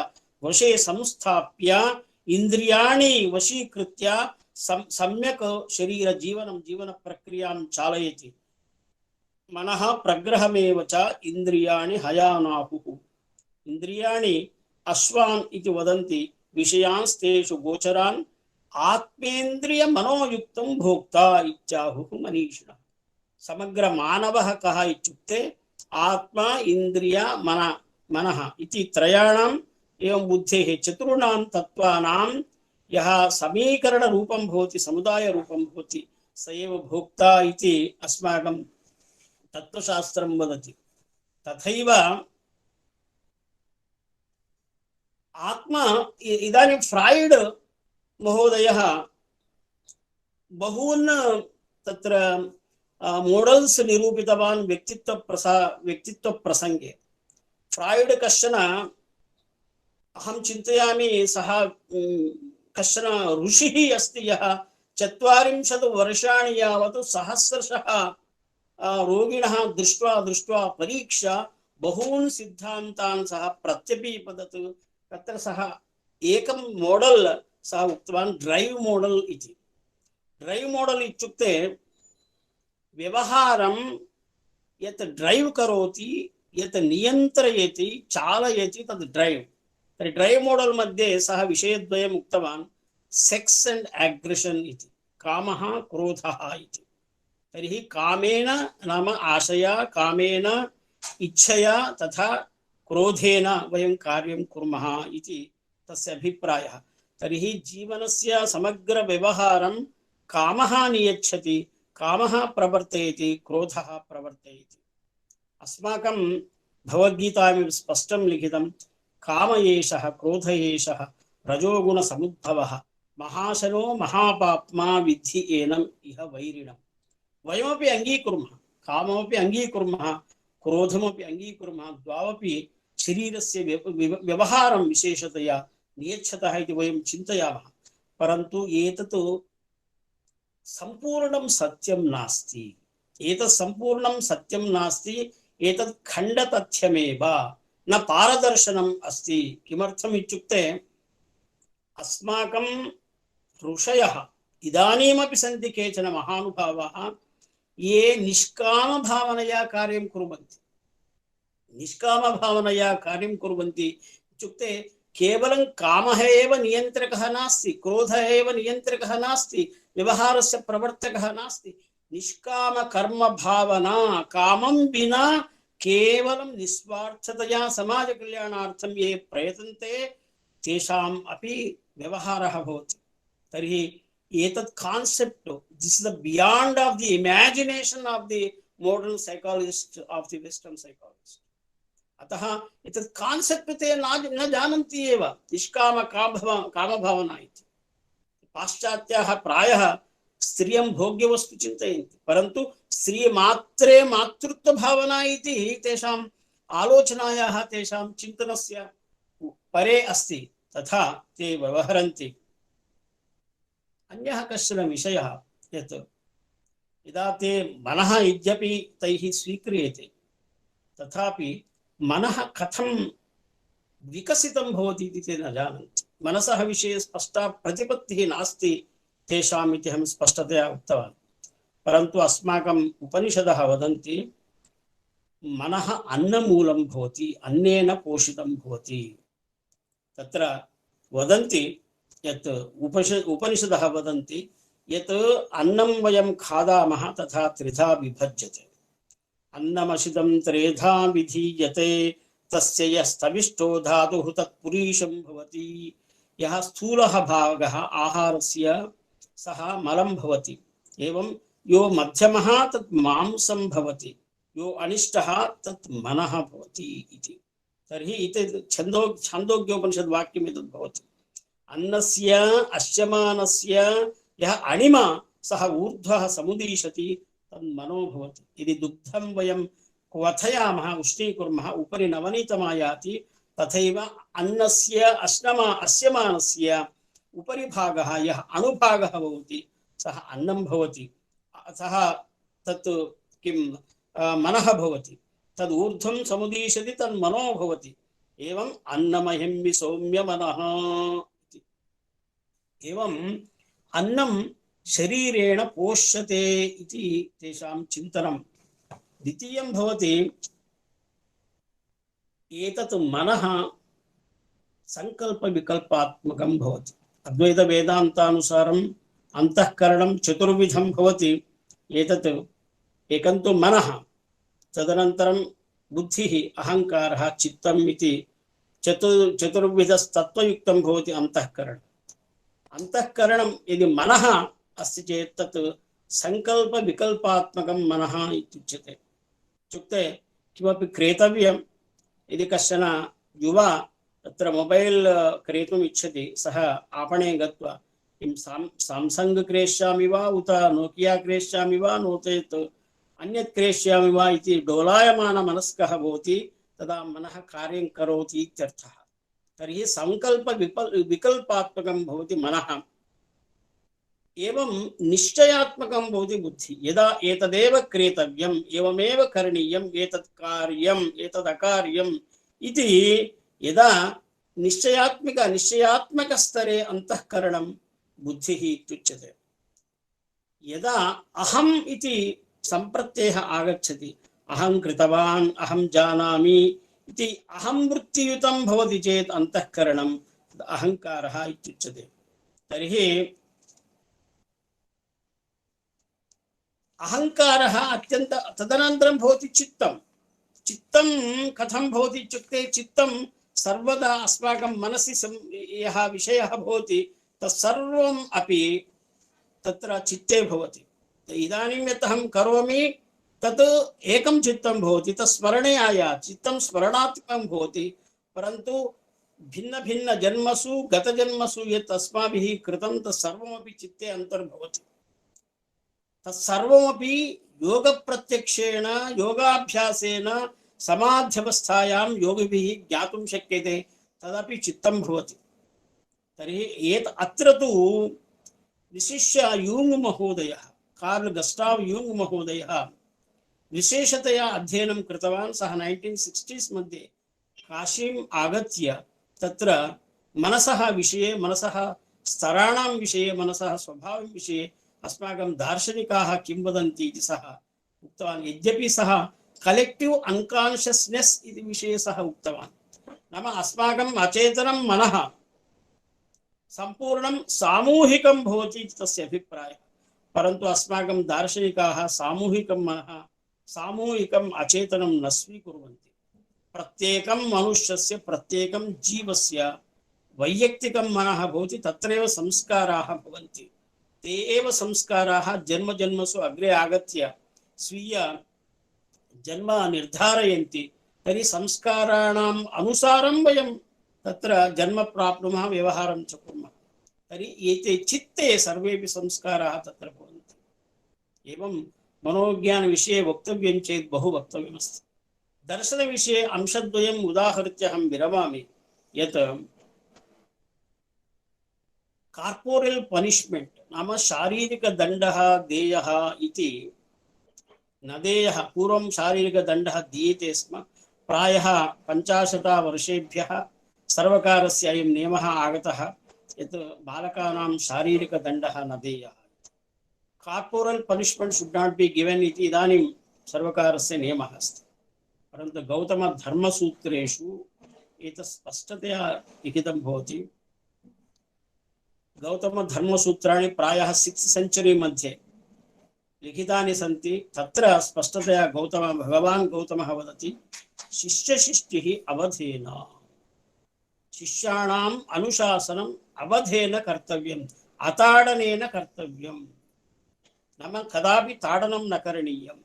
Speaker 4: वशे संस्थाप्य इन्द्रियाणि वशीकृत्य सम्यक् शरीर जीवन प्रक्रियां चालयति। मनः प्रग्रहमेव च, इन्द्रियाणि हयानाहुः। इन्द्रियाणि अश्वान् इति वदन्ति, विषयांस्तेषु गोचरान्, आत्मेन्द्रिय मनोयुक्तं भोक्ता इत्याहुः मनीषिणः। समग्र मानवः कः इत्युक्ते आत्मा, इन्द्रिय, मनः इति त्रयाणाम् एवं बुद्धेः चतुर्णां तत्त्वानां यः समीकरण रूपं भवति, समुदाय रूपं भवति, स एव भोक्ता इति अस्माकं तत्त्वशास्त्रं वदति। तथैव आत्मा, इदानीं फ्राय्ड् महोदयः बहून् तत्र मॉडल्स निरूपितवान् व्यक्तित्व प्रसंगे। फ्राय्ड् कश्चन, अहं चिन्तयामि सः कश्चन ऋषिः अस्ति यः 40 वर्षाणि यावत् सहस्रशः रोगिणः दृष्ट्वा परीक्षा बहून् सिद्धान्तान् सः प्रत्यपीपदत्। तत्र सः एकं मॉडल सः उक्तवान् ड्रैव् मॉडल इति। ड्रैव् मॉडल इत्युक्ते व्यवहारं यत् ड्रैव् करोति, यत् नियन्त्रयति, चालयति तद् ड्रैव्। तर्हि ड्रैव् मॉडल मध्ये सः विषयद्वयम् उक्तवान्, सेक्स् एंड एग्रेशन् इति, कामः क्रोधः इति। तर्हि कामेन नाम आशया, कामेन इच्छया तथा क्रोधेन वयं कार्यं कुर्मः इति तस्य अभिप्रायः। तर्हि जीवनस्य समग्र व्यवहारं कामः नियच्छति, कामः प्रवर्तयति, क्रोधः प्रवर्तयति। अस्माकं भगवद्गीतायां स्पष्टं लिखितं, काम एषः क्रोध एषः रजोगुण समुद्भवः महाशनो महापाप्मा विद्धि एनम् इह वैरिणम्। वयमपि अङ्गीकुर्मः, काममपि अङ्गीकुर्मः, क्रोधमपि अङ्गीकुर्मः, द्वावपि शरीरस्य व्यवहारं विशेषतया नियच्छतः इति वयं चिन्तयामः। परन्तु एतत् सम्पूर्णं सत्यं नास्ति। एतत् सम्पूर्णं सत्यं नास्ति, एतत् खण्डतथ्यमेव, न पारदर्शनम् अस्ति। किमर्थम् इत्युक्ते अस्माकं ऋषयः इदानीमपि सन्ति केचन महानुभावाः ये निष्कामभावनया कार्यं कुर्वन्ति। निष्कामभावनया कार्यं कुर्वन्ति इत्युक्ते केवलं कामः एव नियन्त्रकः नास्ति, क्रोधः एव नियन्त्रकः नास्ति, व्यवहारस्य प्रवर्तकः नास्ति। निष्काम कर्म भावना, कामं विना केवलं निस्वार्थतया समाज कल्याणार्थं ये प्रयतन्ते तेषाम् अपि व्यवहारः भवति। तर्हि एतत् concept, this is the beyond of the imagination of the modern psychologist of the western psychologist. अतः एतत् कान्सेप्ट् ते न जानन्ति एव, निष्काम कामभावना इति। पाश्चात्याः प्रायः स्त्रियं भोग्यवस्तु चिन्तयन्ति, परन्तु स्त्री मात्रे मातृत्व भावना इति तेषाम् आलोचनायाः, तेषां चिन्तनस्य परे अस्ति, तथा ते व्यवहरन्ति। अन्यः कश्चन विषयः यत् यदा ते मनः यद्यपि तैः स्वीक्रियते, तथापि मनः कथं विकसितं भवति इति ते न जानन्ति। मनसः विषये स्पष्टा प्रतिपत्तिः नास्ति तेषाम् इति अहं स्पष्टतया उक्तवान्। परन्तु अस्माकम् उपनिषदः वदन्ति मनः अन्नमूलं भवति, अन्नेन पोषितं भवति। तत्र वदन्ति यत् उपनिषदः वदन्ति यत् अन्नं वयं खादामः तथा त्रिधा विभज्यते। अन्नमशिदं त्रेधा विधीयते, तस्य यस्तविष्टो धातुः तत्पुरीशं भवति। यः स्थूलः भागः आहारस्य सः मलं भवति, एवं यो मध्यमः तत् मांसं भवति, यो अनिष्टः तत् मनः भवति इति। तर्हि इति छान्दोग्योपनिषद् वाक्यम् एतद् भवति। अन्नस्य अश्यमानस्य यः अणिमा सः ऊर्ध्वः समुदीशति तन्मनो भवति। यदि दुग्धं वयं क्वथयामः, उष्णीकुर्मः, उपरि नवनीतमायाति, तथैव अन्नस्य अश्यमानस्य उपरि भागः यः अणुभागः भवति सः अन्नं भवति। सः तत् किं मनः भवति, तद् ऊर्ध्वं समुदीशति तन्मनो भवति। एवम् अन्नमयं वि सौम्य मनः। एवम् अन्नं शरीरेण पोष्यते इति तेषां चिन्तनं। द्वितीयं भवति एतत् मनः संकल्पविकल्पात्मकं भवति। अद्वैत वेदान्तानुसारम् अंतःकरणं चतुर्विधं भवति। एतत् एकं तु मनः, तदनन्तरं बुद्धिः, अहङ्कारः, चित्तम् इति चतुर्विधस्तत्त्वयुक्तं भवति अंतःकरणम्। अंतःकरणं यदि मनः अस्ति चेत् तत् संकल्पविकल्पात्मकं मनः इत्युच्यते। इत्युक्ते किमपि क्रेतव्यं, यदि कश्चन युवा तत्र मोबैल् क्रेतुम् इच्छति, सः आपणे गत्वा किं साम्संग् क्रेष्यामि वा उत नोकिया क्रेष्यामि वा नो चेत् अन्यत् क्रेष्यामि वा इति डोलायमान मनस्कः भवति, तदा मनः कार्यं करोति इत्यर्थः। तर्हि संकल्प विकल्पात्मकं भवति मनः। एवं निश्चयात्मकं भवति बुद्धि। यदा एतदेव क्रेतव्यम्, एवमेव करणीयम्, एतत् कार्यम्, एतद् अकार्यम् इति यदा निश्चयात्मक स्तरे अंतःकरणं बुद्धिः इत्युच्यते। यदा अहम् इति सम्प्रत्ययः आगच्छति, अहं कृतवान्, अहं जानामि इति अहं वृत्तियुतं भवति चेत् अंतःकरणं अहङ्कारः इत्युच्यते। तर्हि अहङ्कारः अत्यन्त तदनन्तरं भवति चित्तं। चित्तं कथं भवति इत्युक्ते चित्तं सर्वदा अस्माकं मनसि यः विषयः भवति तत्सर्वम् अपि तत्र चित्ते भवति। इदानीं यत् अहं करोमि तत् एकं चित्तं भवति, तत् स्मरणे आयाति, चित्तं स्मरणात्मकं भवति। परन्तु भिन्न भिन्न जन्मसु गतजन्मसु यत् अस्माभिः कृतं तत्सर्वमपि चित्ते अन्तर्भवति। तत्सर्वमपि योगप्रत्यक्षेण योगाभ्यासेन समाध्यवस्थायां योगिभिः ज्ञातुं शक्यते, तदपि चित्तं भवति। तर्हि अत्र तु विशिष्य यूङ् महोदयः, कार्ल गस्टाव यूङ् महोदयः विशेषतया अध्ययनं कृतवान्। सः 1960s मध्ये काशीम् आगत्य तत्र मनसः विषये, मनसः स्तराणां विषये, मनसः स्वभावं विषये अस्माकं दार्शनिकाः किं वदन्ति इति सः उक्तवान्। यद्यपि सः कलेक्टिव् अनकान्शियसनेस् इति विषये सः उक्तवान्, नाम अस्माकम् अचेतनं मनः सम्पूर्णं सामूहिकं भवति इति तस्य अभिप्रायः। परन्तु अस्माकं दार्शनिकाः सामूहिकं मनः, सामूहिकम् अचेतनं न स्वीकुर्वन्ति। प्रत्येकं मनुष्यस्य, प्रत्येकं जीवस्य वैयक्तिकं मनः भवति, तत्रैव संस्काराः भवन्ति। ते एव संस्काराः जन्मजन्मसु अग्रे आगत्य स्वीय जन्म निर्धारयन्ति। तर्हि संस्काराणाम् अनुसारं वयं तत्र जन्म प्राप्नुमः, व्यवहारं च कुर्मः। तर्हि एते चित्ते सर्वेपि संस्काराः तत्र भवन्ति। एवं मनोविज्ञानविषये वक्तव्यं चेत् बहु वक्तव्यमस्ति। दर्शनविषये अंशद्वयम् उदाहृत्य अहं विरमामि। यत् कार्पोरल पनिश्मेंट नाम शारीरिकदण्डः देयः इति न देयः। पूर्वं शारीरिकदण्डः दीयते स्म। प्रायः 50 वर्षेभ्यः सर्वकारस्य अयं नियमः आगतः यत् बालकानां शारीरिकदण्डः न देयः। Corporal punishment should not be given इति इदानीं सर्वकारस्य नियमः अस्ति। परन्तु गौतमधर्मसूत्रेषु एतत् स्पष्टतया लिखितं भवति। गौतमधर्मसूत्राणि प्रायः 6th सेञ्चुरी मध्ये लिखितानि सन्ति। तत्र स्पष्टतया भगवान् गौतमः वदति, शिष्यशिष्टिः अवधेन, शिष्याणाम् अनुशासनम् अवधेन कर्तव्यम्, अताडनेन कर्तव्यम्। नाम कदापि ताडनं न करणीयम्।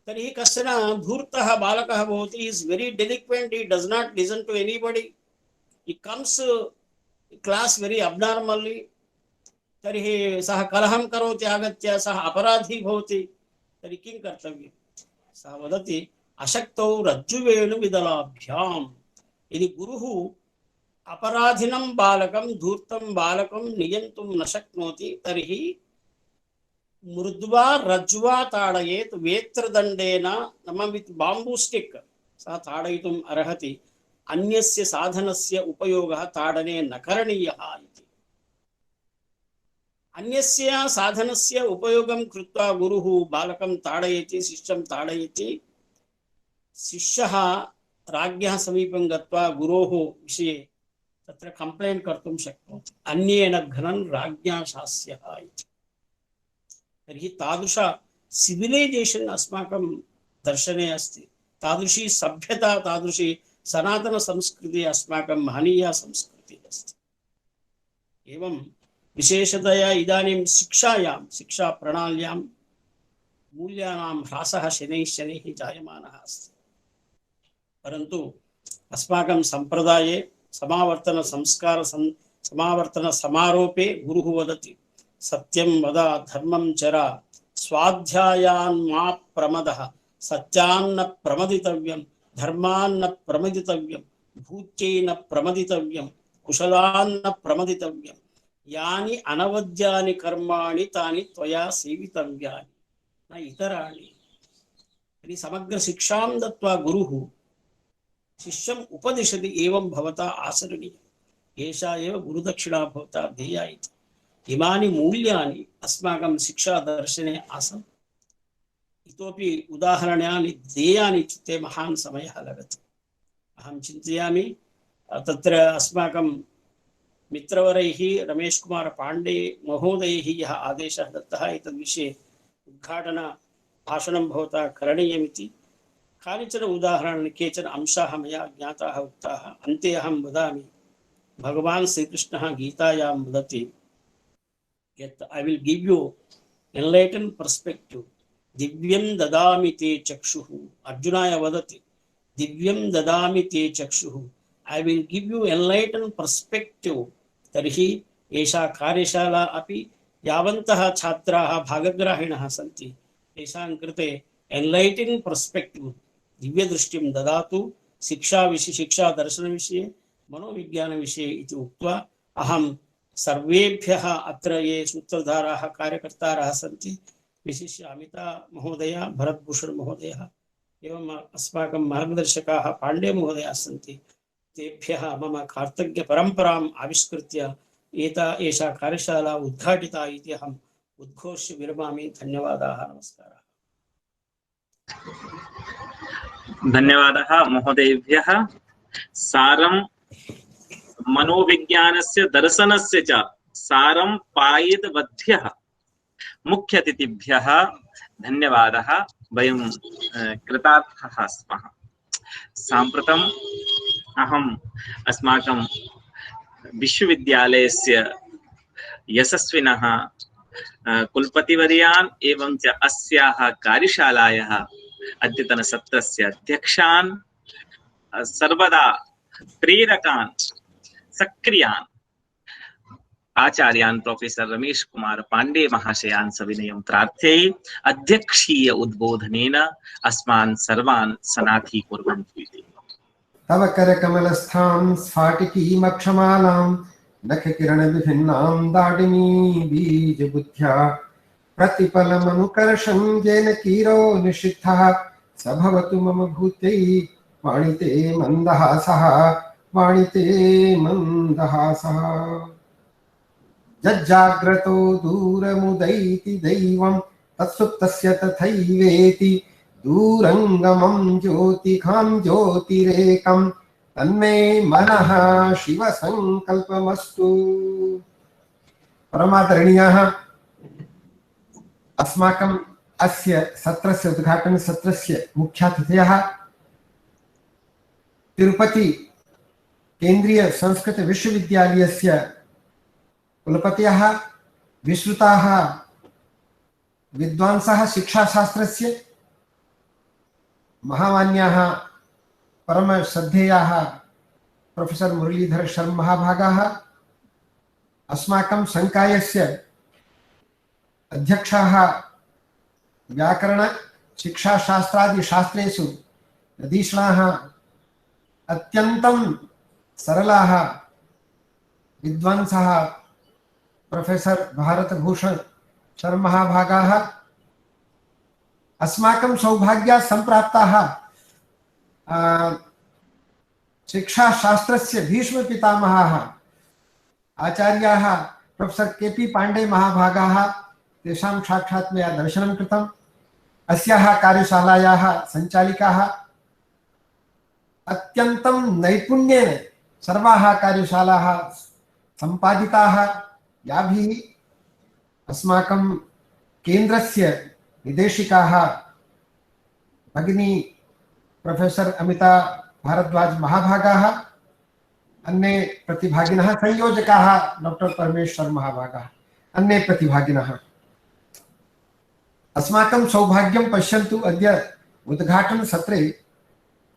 Speaker 4: तर्हि कश्चन धूर्तः बालकः भवति, he is very delinquent, he does not listen to anybody, he comes class very abnormally. तर्हि सः कलहं करोति, आगत्य सः अपराधी भवति। तर्हि किं कर्तव्यं? सः वदति, अशक्तौ रज्जुवेणुविदलाभ्याम्। यदि गुरुः अपराधिनं बालकं, धूर्तं बालकं नियन्तुं न शक्नोति तर्हि मृद्वा रज्ज्वा ताडयेत्, वेत्रदण्डेन नाम वित् बाम्बू स्टिक् सः ताडयितुम् अर्हति। अन्यस्य साधनस्य उपयोगः ताडने न करणीयः इति। अन्यस्य साधनस्य उपयोगं कृत्वा गुरुः बालकं ताडयति, शिष्यं ताडयति। शिष्यः राज्ञः समीपं गत्वा गुरोः विषये तत्र कंप्लेंट कर्तुं शक्नोति, अन्येन घ्नं राज्ञा शास्यः इति। तर्हि तादृश सिविलैजेशन् अस्माकं दर्शने अस्ति। तादृशी सभ्यता, तादृशी सनातन संस्कृति अस्माकं महनीया संस्कृतिः अस्ति। एवं विशेषतया इदानीं शिक्षायां, शिक्षा प्रणाल्यां मूल्यानां ह्रासः शनैः शनैः जायमानः अस्ति। परन्तु अस्माकं सम्प्रदाये समावर्तन संस्कार समावर्तन समारोपे गुरुः वदति, सत्यं वद, धर्मं चर, स्वाध्यायान् मा प्रमदः, सत्यान्न प्रमदितव्यं, धर्मान्न प्रमदितव्यं, भूत्यैन प्रमदितव्यं कुशलान्न प्रमदितव्यं यानि अनवद्यानि कर्माणि तानि त्वया सेवितव्यानि न इतराणि। यदि समग्र शिक्षां दत्वा गुरुः शिष्यम् उपदिशति एवं भवता आचरणीयम्। एषा एव गुरुदक्षिणा भवता देया इति। इमानि मूल्यानि अस्माकं शिक्षादर्शने आसन्। इतोपि उदाहरणानि देयानि इत्युक्ते महान् समयः लगति। अहं चिन्तयामि तत्र अस्माकं मित्रवरैः रमेश कुमार पाण्डे महोदयैः यः आदेशः दत्तः एतद्विषये उद्घाटन भाषणं भवता करणीयमिति कानिचन उदाहरणानि केचन अंशाः मया ज्ञाताः उक्ताः। अन्ते अहं वदामि भगवान् श्रीकृष्णः गीतायां वदति यत् I will give you enlightened perspective दिव्यं ददामि ते चक्षुः। अर्जुनाय वदति दिव्यं ददामि ते चक्षुः I will give you enlightened perspective। तर्हि एषा कार्यशाला अपि यावन्तः छात्राः भागग्राहिणः सन्ति तेषां कृते एन्लैटिन् पर्स्पेक्टिव् दिव्यदृष्टिं ददातु शिक्षाविषये शिक्षादर्शनविषये मनोविज्ञानविषये इति उक्त्वा अहं सर्वेभ्यः अत्र ये सूत्रधाराः कार्यकर्तारः सन्ति विशिष्य अमिता महोदय भरतभूषण महोदयः एवं अस्माकं मार्गदर्शकाः पाण्डे महोदयाः सन्ति तेभ्यः मम कार्तज्ञपरम्पराम् आविष्कृत्य एषा कार्यशाला उद्घाटिता इति अहम् उद्घोष्य विरमामि। धन्यवादाः, नमस्कारः।
Speaker 1: धन्यवादः महोदयेभ्यः। सारं मनोविज्ञानस्य दर्शनस्य च सारं पायितवद्भ्यः मुख्यातिथिभ्यः धन्यवादः। वयं कृतार्थः स्मः। साम्प्रतम् अहम् अस्माकं विश्वविद्यालयस्य यशस्विनः कुलपतिवर्यान् एवं च अस्याः कार्यशालायाः अद्यतनसत्रस्य अध्यक्षान् सर्वदा प्रेरकान् सक्रियान् आचार्यान् प्रोफेसर रमेश कुमार पाण्डे महाशयान् सविनयं प्रार्थये अध्यक्षीय उद्बोधनेन अस्मान् सर्वान् सनाथीकुर्वन्तु इति।
Speaker 5: तव करकमलस्थां स्फाटिकीमक्षमालां नखकिरणविभिन्नां दाडिनी बीजबुद्ध्या प्रतिपलमनुकर्षं येन कीरो निषिद्धः स भवतु मम भूत्यै वाणिते मन्दहासः वाणिते मन्दहासः। यज्जाग्रतो दूरमुदैति दैवं तत्सुप्तस्य तथैवेति दूरंगमं ज्योतिखां ज्योतिरेकं तन्मे मनः शिव संकल्पमस्तु। परमादरणीयाः, अस्माकम् अस्य सत्रस्य उद्घाटन सत्रस्य मुख्यातिथयः तिरुपति केन्द्रीय संस्कृत विश्वविद्यालयस्य कुलपतयः विश्रुताः विद्वांसः शिक्षाशास्त्रस्य महामान्याः परमश्रद्धेयाः प्रोफेसर मुरलीधर शर्मा महाभागाः, अस्माकं संकायस्य अध्यक्षाः व्याकरण शिक्षाशास्त्रादि शास्त्रेषु अधीष्णाः अत्यन्तं सरलाः विद्वांसः प्रोफेसर भारतभूषण शर्मा महाभागाः, अस्माकं सौभाग्यात् सम्प्राप्ताः शिक्षाशास्त्रस्य भीष्मपितामहाः आचार्याः प्रोफेसर के.पी. पाण्डे महाभागाः, तेषां साक्षात् मया दर्शनं कृतम्। अस्याः कार्यशालायाः सञ्चालिकाः अत्यन्तं नैपुण्येन सर्वाः कार्यशालाः सम्पादिताः, याभिः अस्माकं केन्द्रस्य निदेशिकाः भगिनी प्रोफेसर अमिता भारद्वाज महाभागाः, अन्ये प्रतिभागिनः संयोजकाः डॉक्टर परमेश्वर महाभागाः, अन्ये प्रतिभागिनः। अस्माकं सौभाग्यं पश्यन्तु, अद्य उद्घाटन सत्रे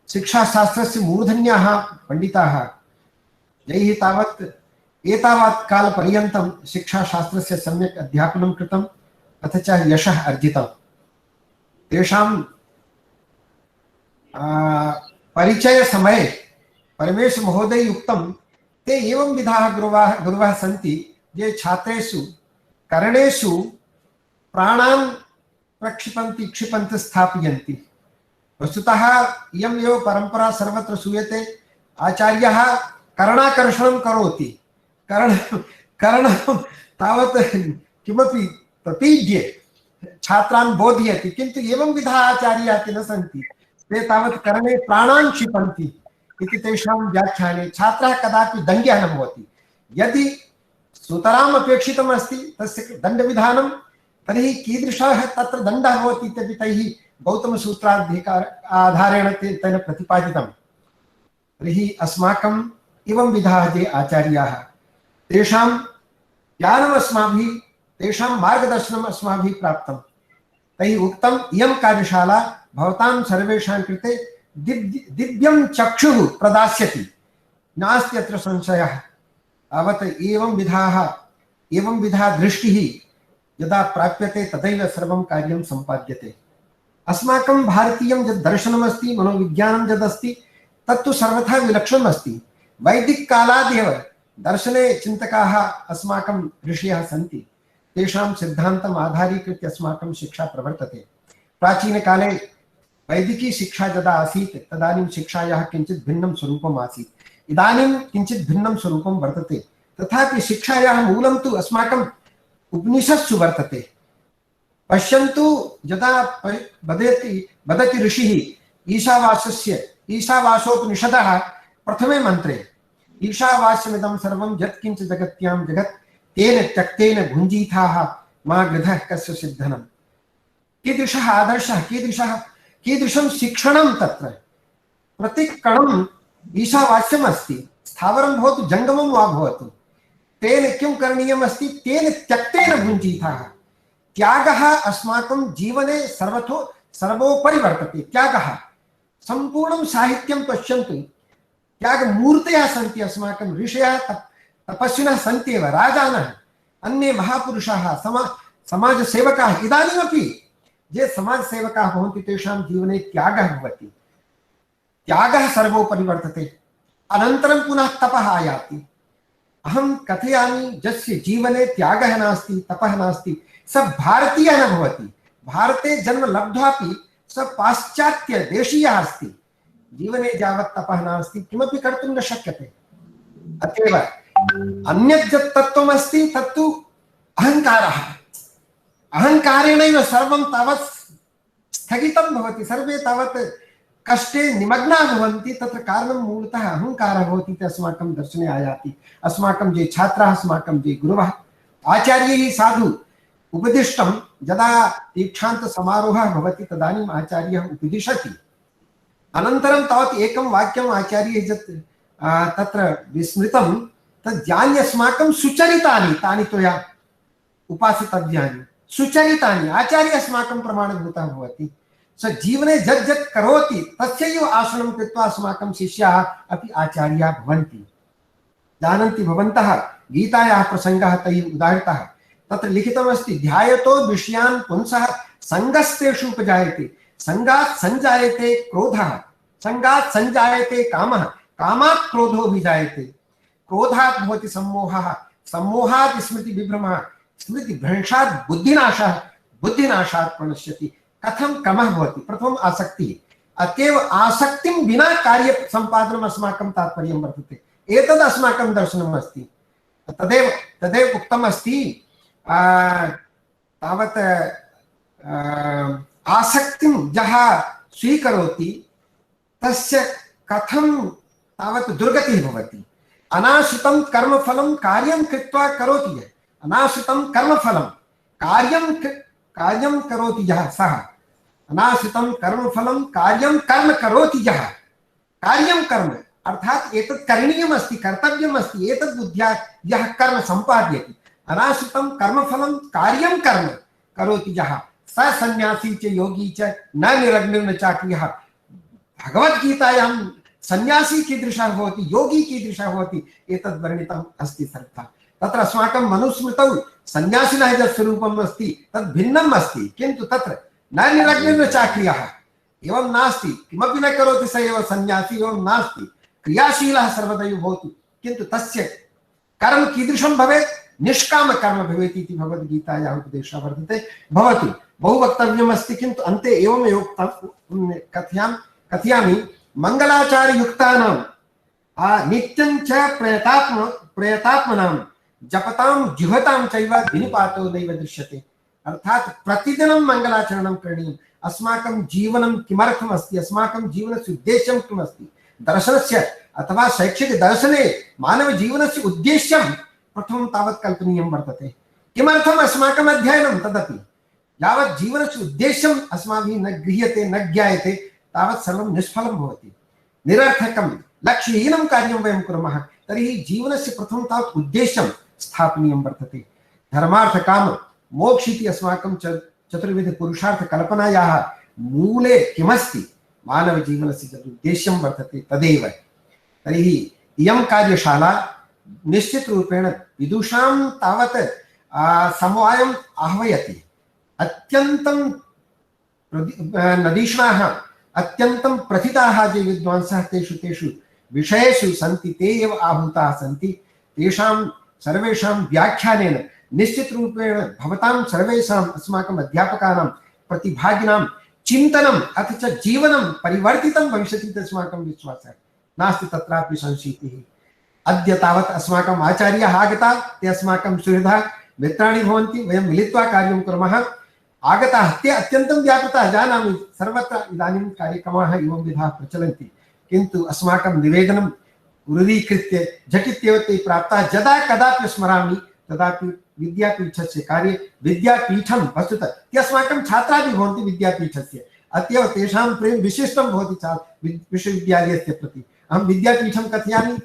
Speaker 5: शिक्षाशास्त्रस्य मूर्धन्याः पंडिताः, यैः तावत् एतावत् कालपर्यन्तं शिक्षाशास्त्रस्य सम्यक् अध्यापनं कृतम् अथ च यशः अर्जितं। तेषां परिचय समये परमेश महोदय उक्तं ते एवं विधाः गुरवः सन्ति ये छात्रेषु करणेषु प्राणान् प्रक्षिपन्ति क्षिपन्ति स्थापयन्ति। वस्तुतः इयम् एव परंपरा सर्वत्र श्रूयते। आचार्यः करणाकर्षणं करोति, करणं तावत् किमपि प्रतीड्ये छात्रान् बोधयति, किन्तु एवं विधाः आचार्याः न सन्ति। ते तावत् करणे प्राणान् क्षिपन्ति इति तेषां व्याख्याने छात्रः कदापि दङ्ग्यः न भवति। यदि सुतराम् अपेक्षितम् अस्ति तस्य दण्डविधानं, तर्हि कीदृशः तत्र दण्डः भवति इत्यपि तैः गौतमसूत्राधिकार आधारेण तेन प्रतिपादितं। तर्हि अस्माकम् एवं विधाः ये आचार्याः, तेषां ज्ञानम् अस्माभिः, तेषां मार्गदर्शनम् अस्माभिः प्राप्तं। तैः उक्तम् इयं कार्यशाला भवतां सर्वेषां कृते दिव्यं चक्षुः प्रदास्यति, नास्ति अत्र संशयः। तावत् एवं विधा दृष्टिः यदा प्राप्यते तदैव सर्वं कार्यं सम्पाद्यते। अस्माकं भारतीयं यद् दर्शनमस्ति, मनोविज्ञानं यदस्ति तत्तु सर्वथा विलक्षणम् अस्ति। वैदिककालादेव दर्शने चिन्तकाः अस्माकं ऋषयः सन्ति, तेषां सिद्धान्तम् आधारीकृत्य अस्माकं शिक्षा प्रवर्तते। प्राचीनकाले वैदिकी शिक्षा यदा आसीत् तदानीं शिक्षायाः किञ्चित् भिन्नं स्वरूपम् आसीत्, इदानीं किञ्चित् भिन्नं स्वरूपं वर्तते। तथापि शिक्षायाः मूलं तु अस्माकम् उपनिषत्सु वर्तते। पश्यन्तु, यदा वदति ऋषिः ईशावासोपनिषदः प्रथमे मन्त्रे ईशावास्यमिदं सर्वं यत्किञ्च जगत्यां जगत् तेन त्यक्तेन भुञ्जीथाः मा गृधः कस्य सिद्धनम्। कीदृशः आदर्शः, कीदृशं शिक्षणं तत्र। प्रतिकणम् ईशावास्यम् अस्ति, स्थावरं भवतु जङ्गमं वा भवतु, तेन किं करणीयम् अस्ति, तेन त्यक्तेन भुञ्जीथाः। त्यागः अस्माकं जीवने सर्वोपरि वर्तते। त्यागः सम्पूर्णं साहित्यं पश्यन्तु, त्यागमूर्तयः सन्ति अस्माकं ऋषयः, तपस्विनः सन्ति एव, राजानः, अन्ये महापुरुषाः, समाजसेवकाः। इदानीमपि ये समाजसेवकाः भवन्ति तेषां जीवने त्यागः भवति। त्यागः सर्वोपरि वर्तते। अनन्तरं पुनः तपः आयाति। अहं कथयामि, यस्य जीवने त्यागः नास्ति, तपः नास्ति, स भारतीयः न भवति। भारते जन्म लब्ध्वापि स पाश्चात्यदेशीयः अस्ति। जीवने यावत् तपः नास्ति किमपि कर्तुं न शक्यते। अतएव अन्यत् यत् तत्त्वमस्ति तत्तु अहङ्कारः। अहङ्कारेणैव सर्वं तावत् स्थगितं भवति, सर्वे तावत् कष्टे निमग्नाः भवन्ति। तत्र कारणं मूलतः अहङ्कारः भवति इति अस्माकं दर्शने आयाति। अस्माकं ये छात्राः, अस्माकं ये गुरवः, आचार्यैः साधु उपदिष्टं यदा दीक्षान्तसमारोहः भवति तदानीम् आचार्यः उपदिशति। अनन्तरं तावत् एकं वाक्यम् आचार्यैः यत् तत्र विस्मृतं तद् यानि अस्माकं सुचरितानि तानि त्वया उपासितव्यानि। सुचरितानि आचार्य अस्माकं प्रमाणभूतः भवति। स जीवने यत् यत् करोति तस्यैव आसनं कृत्वा अस्माकं शिष्याः अपि आचार्याः भवन्ति। जानन्ति भवन्तः, गीतायाः प्रसङ्गः तैः उदाहृतः। तत्र लिखितमस्ति, ध्यायतो विषयान् पुंसः सङ्गस्तेषु उपजायते, सङ्गात् सञ्जायते क्रोधः, सङ्गात् सञ्जायते कामः, कामात् क्रोधोऽभिजायते, क्रोधात् भवति सम्मोहः, सम्मोहात् स्मृतिविभ्रमः, स्मृतिभ्रंशात् बुद्धिनाशः, बुद्धिनाशात् प्रणश्यति। कथं क्रमः भवति? प्रथमम् आसक्तिः। अतएव आसक्तिं विना कार्य सम्पादनम् अस्माकं तात्पर्यं वर्तते। एतद् अस्माकं दर्शनम् अस्ति। तदेव उक्तम् अस्ति, तावत् आसक्तिं यः स्वीकरोति तस्य कथं तावत् दुर्गतिः भवति। अनाश्रितं कर्मफलं कार्यं कृत्वा करोति यः, अनाश्रितं कर्मफलं कार्यं करोति यः सः, अनाश्रितं कर्मफलं कार्यं कर्म करोति यः, कार्यं कर्म अर्थात एतत् करणीयम् अस्ति, कर्तव्यम् अस्ति, एतद् बुद्ध्या यः कर्म सम्पाद्यति। अनाश्रितं कर्मफलं कार्यं कर्म करोति यः स सन्यासी च योगी च न निरग्निर्न चाक्रियः। भगवद्गीतायां सन्यासी कीदृशः भवति, योगी कीदृशः भवति, एतद् वर्णितम् अस्ति सर्वथा। तत्र अस्माकं मनुस्मृतौ सन्यासिनः यत् स्वरूपम् अस्ति तद् भिन्नम् अस्ति, किन्तु तत्र न निरग्निर्न चाक्रियः एवं नास्ति। किमपि न करोति स एव सन्यासी एवं नास्ति। क्रियाशीलः सर्वदैव भवतु, किन्तु तस्य कर्म कीदृशं भवेत्, निष्काम कर्म भवेत् इति भगवद्गीतायाः उपदेशः वर्तते। भवतु बहु वक्तव्यम् अस्ति, किन्तु अन्ते एवमेव कथयामि, मङ्गलाचारयुक्तानां नित्यं च प्रयतात्मनां जपतां जिह्वतां चैव विनिपातो नैव दृश्यते। अर्थात प्रतिदिनं मङ्गलाचरणं करणीयम्। अस्माकं जीवनं किमर्थम् अस्ति, अस्माकं जीवनस्य उद्देश्यं किम् अस्ति, दर्शनस्य अथवा शैक्षिकदर्शने मानवजीवनस्य उद्देश्यं प्रथमं तावत् कल्पनीयं वर्तते। किमर्थम् अस्माकम् अध्ययनं, तदपि यावत् जीवनस्य उद्देश्यम् अस्माभिः न गृह्यते, न ज्ञायते, तावत् सर्वं निष्फलं भवति, निरर्थकं लक्ष्यहीनं कार्यं वयं कुर्मः। तर्हि जीवनस्य प्रथमं तावत् उद्देश्यं स्थापनीयं वर्तते। धर्मार्थ काम मोक्ष इति अस्माकं चतुर्विध पुरुषार्थ कल्पनायाः मूले किमस्ति, मानवजीवनस्य यत् उद्देश्यं वर्तते तदेव। तर्हि इयं कार्यशाला निश्चितरूपेण विदुषां तावत् समवायम् आह्वयति। अत्यन्तं नदीष्णाः अत्यन्तं प्रथिताः ये विद्वांसः तेषु विषयेषु सन्ति, ते एव आहूताः सन्ति। तेषां सर्वेषां व्याख्यानेन निश्चितरूपेण भवतां सर्वेषाम् अस्माकम् अध्यापकानां प्रतिभागिनां चिन्तनम् अथ च जीवनं परिवर्तितं भविष्यति इति अस्माकं विश्वासः, नास्ति तत्रापि संशीतिः। अद्य तावत् अस्माकम् आचार्याः आगताः, ते अस्माकं सुहृदाः मित्राणि भवन्ति, वयं मिलित्वा कार्यं कुर्मः। आगताः ते अत्यन्तं व्यापृताः, जानामि सर्वत्र इदानीं कार्यक्रमाः एवं विधाः प्रचलन्ति, किन्तु अस्माकं निवेदनं उरुदीकृत्य झटित्येव ते प्राप्ताः। यदा कदापि स्मरामि तदापि विद्यापीठस्य कार्ये, विद्यापीठं वस्तुतः ते अस्माकं छात्राः भवन्ति विद्यापीठस्य, अतएव तेषां प्रेम विशिष्टं भवति विश्वविद्यालयस्य प्रति। अहं विद्यापीठं कथयामि,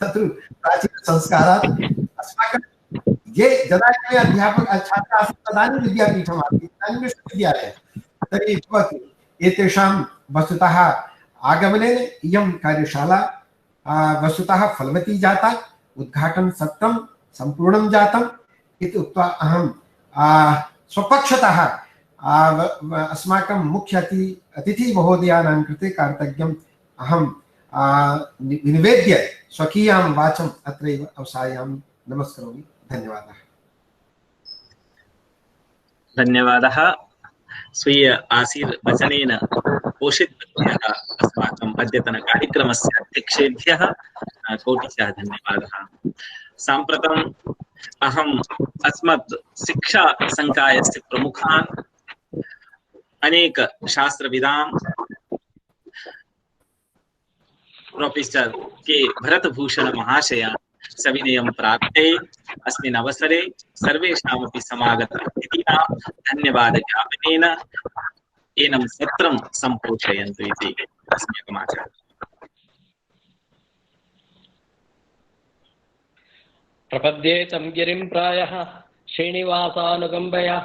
Speaker 5: तत्र प्राचीनसंस्कारात् अस्माकं ये यदा ये अध्यापक छात्राः आसन् तदानीं विद्यापीठम् आसीत्, इदानीं विश्वविद्यालयः। तर्हि भवति एतेषां वस्तुतः आगमनेन इयं कार्यशाला वस्तुतः फलवती जाता, उद्घाटन सत्रं संपूर्णं जातम् इति उक्त्वा अहं स्वपक्षतः अस्माकं मुख्य अतिथि महोदयानां कृते कार्तज्ञम् अहं निवेद्य स्वकीयां वाचम् अत्रैव अवसायामि। नमस्करोमि। धन्यवादः।
Speaker 1: धन्यवादः। स्वीय आशीर्वचनेन पोषितभ्यः अस्माकम् अद्यतनकार्यक्रमस्य अध्यक्षेभ्यः कोटिशः धन्यवादः। साम्प्रतम् अहम् अस्मत् शिक्षा संकायस्य प्रमुखान् अनेक शास्त्रविदां प्रोफेसर के भरतभूषण महाशयान् सविनयं प्रार्थये अस्मिन् अवसरे सर्वेषामपि समागत अतिथीनां धन्यवादज्ञापनेन एनं सत्रं सम्पोषयन्तु इति अस्माकम् आचार्यः।
Speaker 6: प्रपद्ये तं गिरिं प्रायः श्रीनिवासानुकम्पया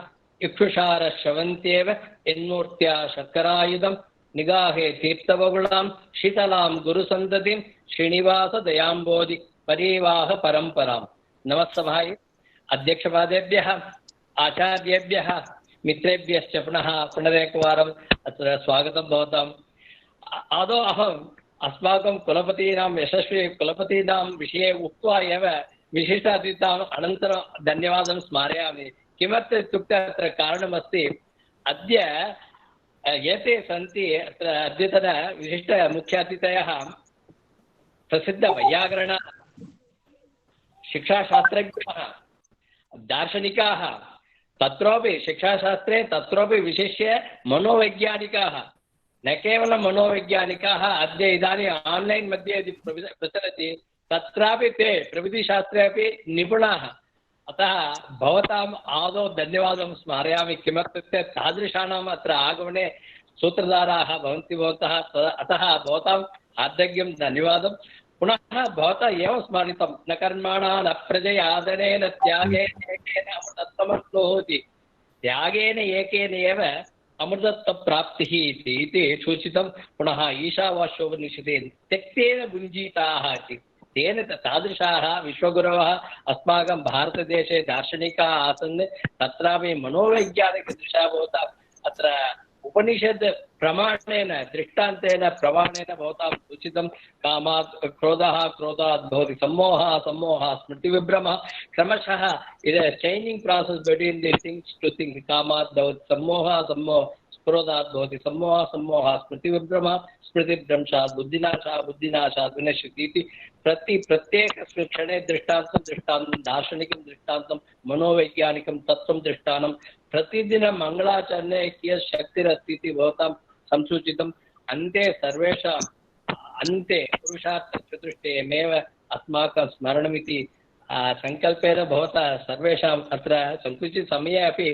Speaker 6: इक्षुषारश्रवन्त्येव यन्मूर्त्या शर्करायुधं निगाहे तीर्थबहुलां शीतलां गुरुसन्ततिं श्रीनिवासदयाम्बोधि परिवाह परम्परां। नमस्सभाय अध्यक्षपादेभ्यः आचार्येभ्यः मित्रेभ्यश्च पुनरेकवारम् अत्र स्वागतं भवताम्। आदौ अहम् अस्माकं कुलपतीनां यशस्वी कुलपतीनां विषये उक्त्वा एव विशिष्ट अतिथाम् अनन्तरं धन्यवादं स्मारयामि। किमर्थम् इत्युक्ते अत्र कारणमस्ति, अद्य एते सन्ति अत्र अद्यतन विशिष्ट मुख्य अतिथयः प्रसिद्ध वैयाकरण शिक्षाशास्त्रज्ञाः दार्शनिकाः, तत्रापि शिक्षाशास्त्रे तत्रापि विशिष्य मनोवैज्ञानिकाः, न केवलं मनोवैज्ञानिकाः, अद्य इदानीम् आन्लैन् मध्ये यदि प्रचलति तत्रापि ते प्रविधिशास्त्रे अपि निपुणाः। अतः भवताम् आदौ धन्यवादं स्मारयामि। किमर्थमित्युक्ते तादृशानाम् अत्र आगमने सूत्रधाराः भवन्ति भवतः, अतः भवतां हार्दिकं धन्यवादं। पुनः भवता एवं स्मरितं, न कर्मणा न प्रजयादनेन त्यागेन एकेन अमृतत्वमप्नोति, त्यागेन एकेन एव अमृतत्वप्राप्तिः इति सूचितं। पुनः ईशावास्योपनिषदे त्यक्तेन भुञ्जीताः इति, तेन तादृशाः विश्वगुरवः अस्माकं भारतदेशे दार्शनिकाः आसन्। तत्रापि मनोवैज्ञानिकदृशा भवताम् अत्र उपनिषद् प्रमाणेन दृष्टान्तेन प्रमाणेन भवतां सूचितं कामात् क्रोधः क्रोधात् भवति सम्मोहः सम्मोहः स्मृतिविभ्रमः क्रमशः it changing process between the things to thing कामात् भवति सम्मोहः सम्मोहः क्रोधात् भवति सम्मोहः सम्मोहः स्मृतिविभ्रमः स्मृतिभ्रंशात् बुद्धिनाशः बुद्धिनाशात् विनश्यति इति प्रत्येक क्षणे दृष्टान्तं दृष्टान्तं दार्शनिकं दृष्टान्तं मनोवैज्ञानिकं तत्त्वं दृष्टानं प्रतिदिनं मङ्गलाचरणे कियत् शक्तिरस्ति इति भवतां संसूचितम् अन्ते सर्वेषाम् अन्ते पुरुषार्थचतुष्टयमेव अस्माकं स्मरणमिति सङ्कल्पेन भवता सर्वेषाम् अत्र संकुचितसमये अपि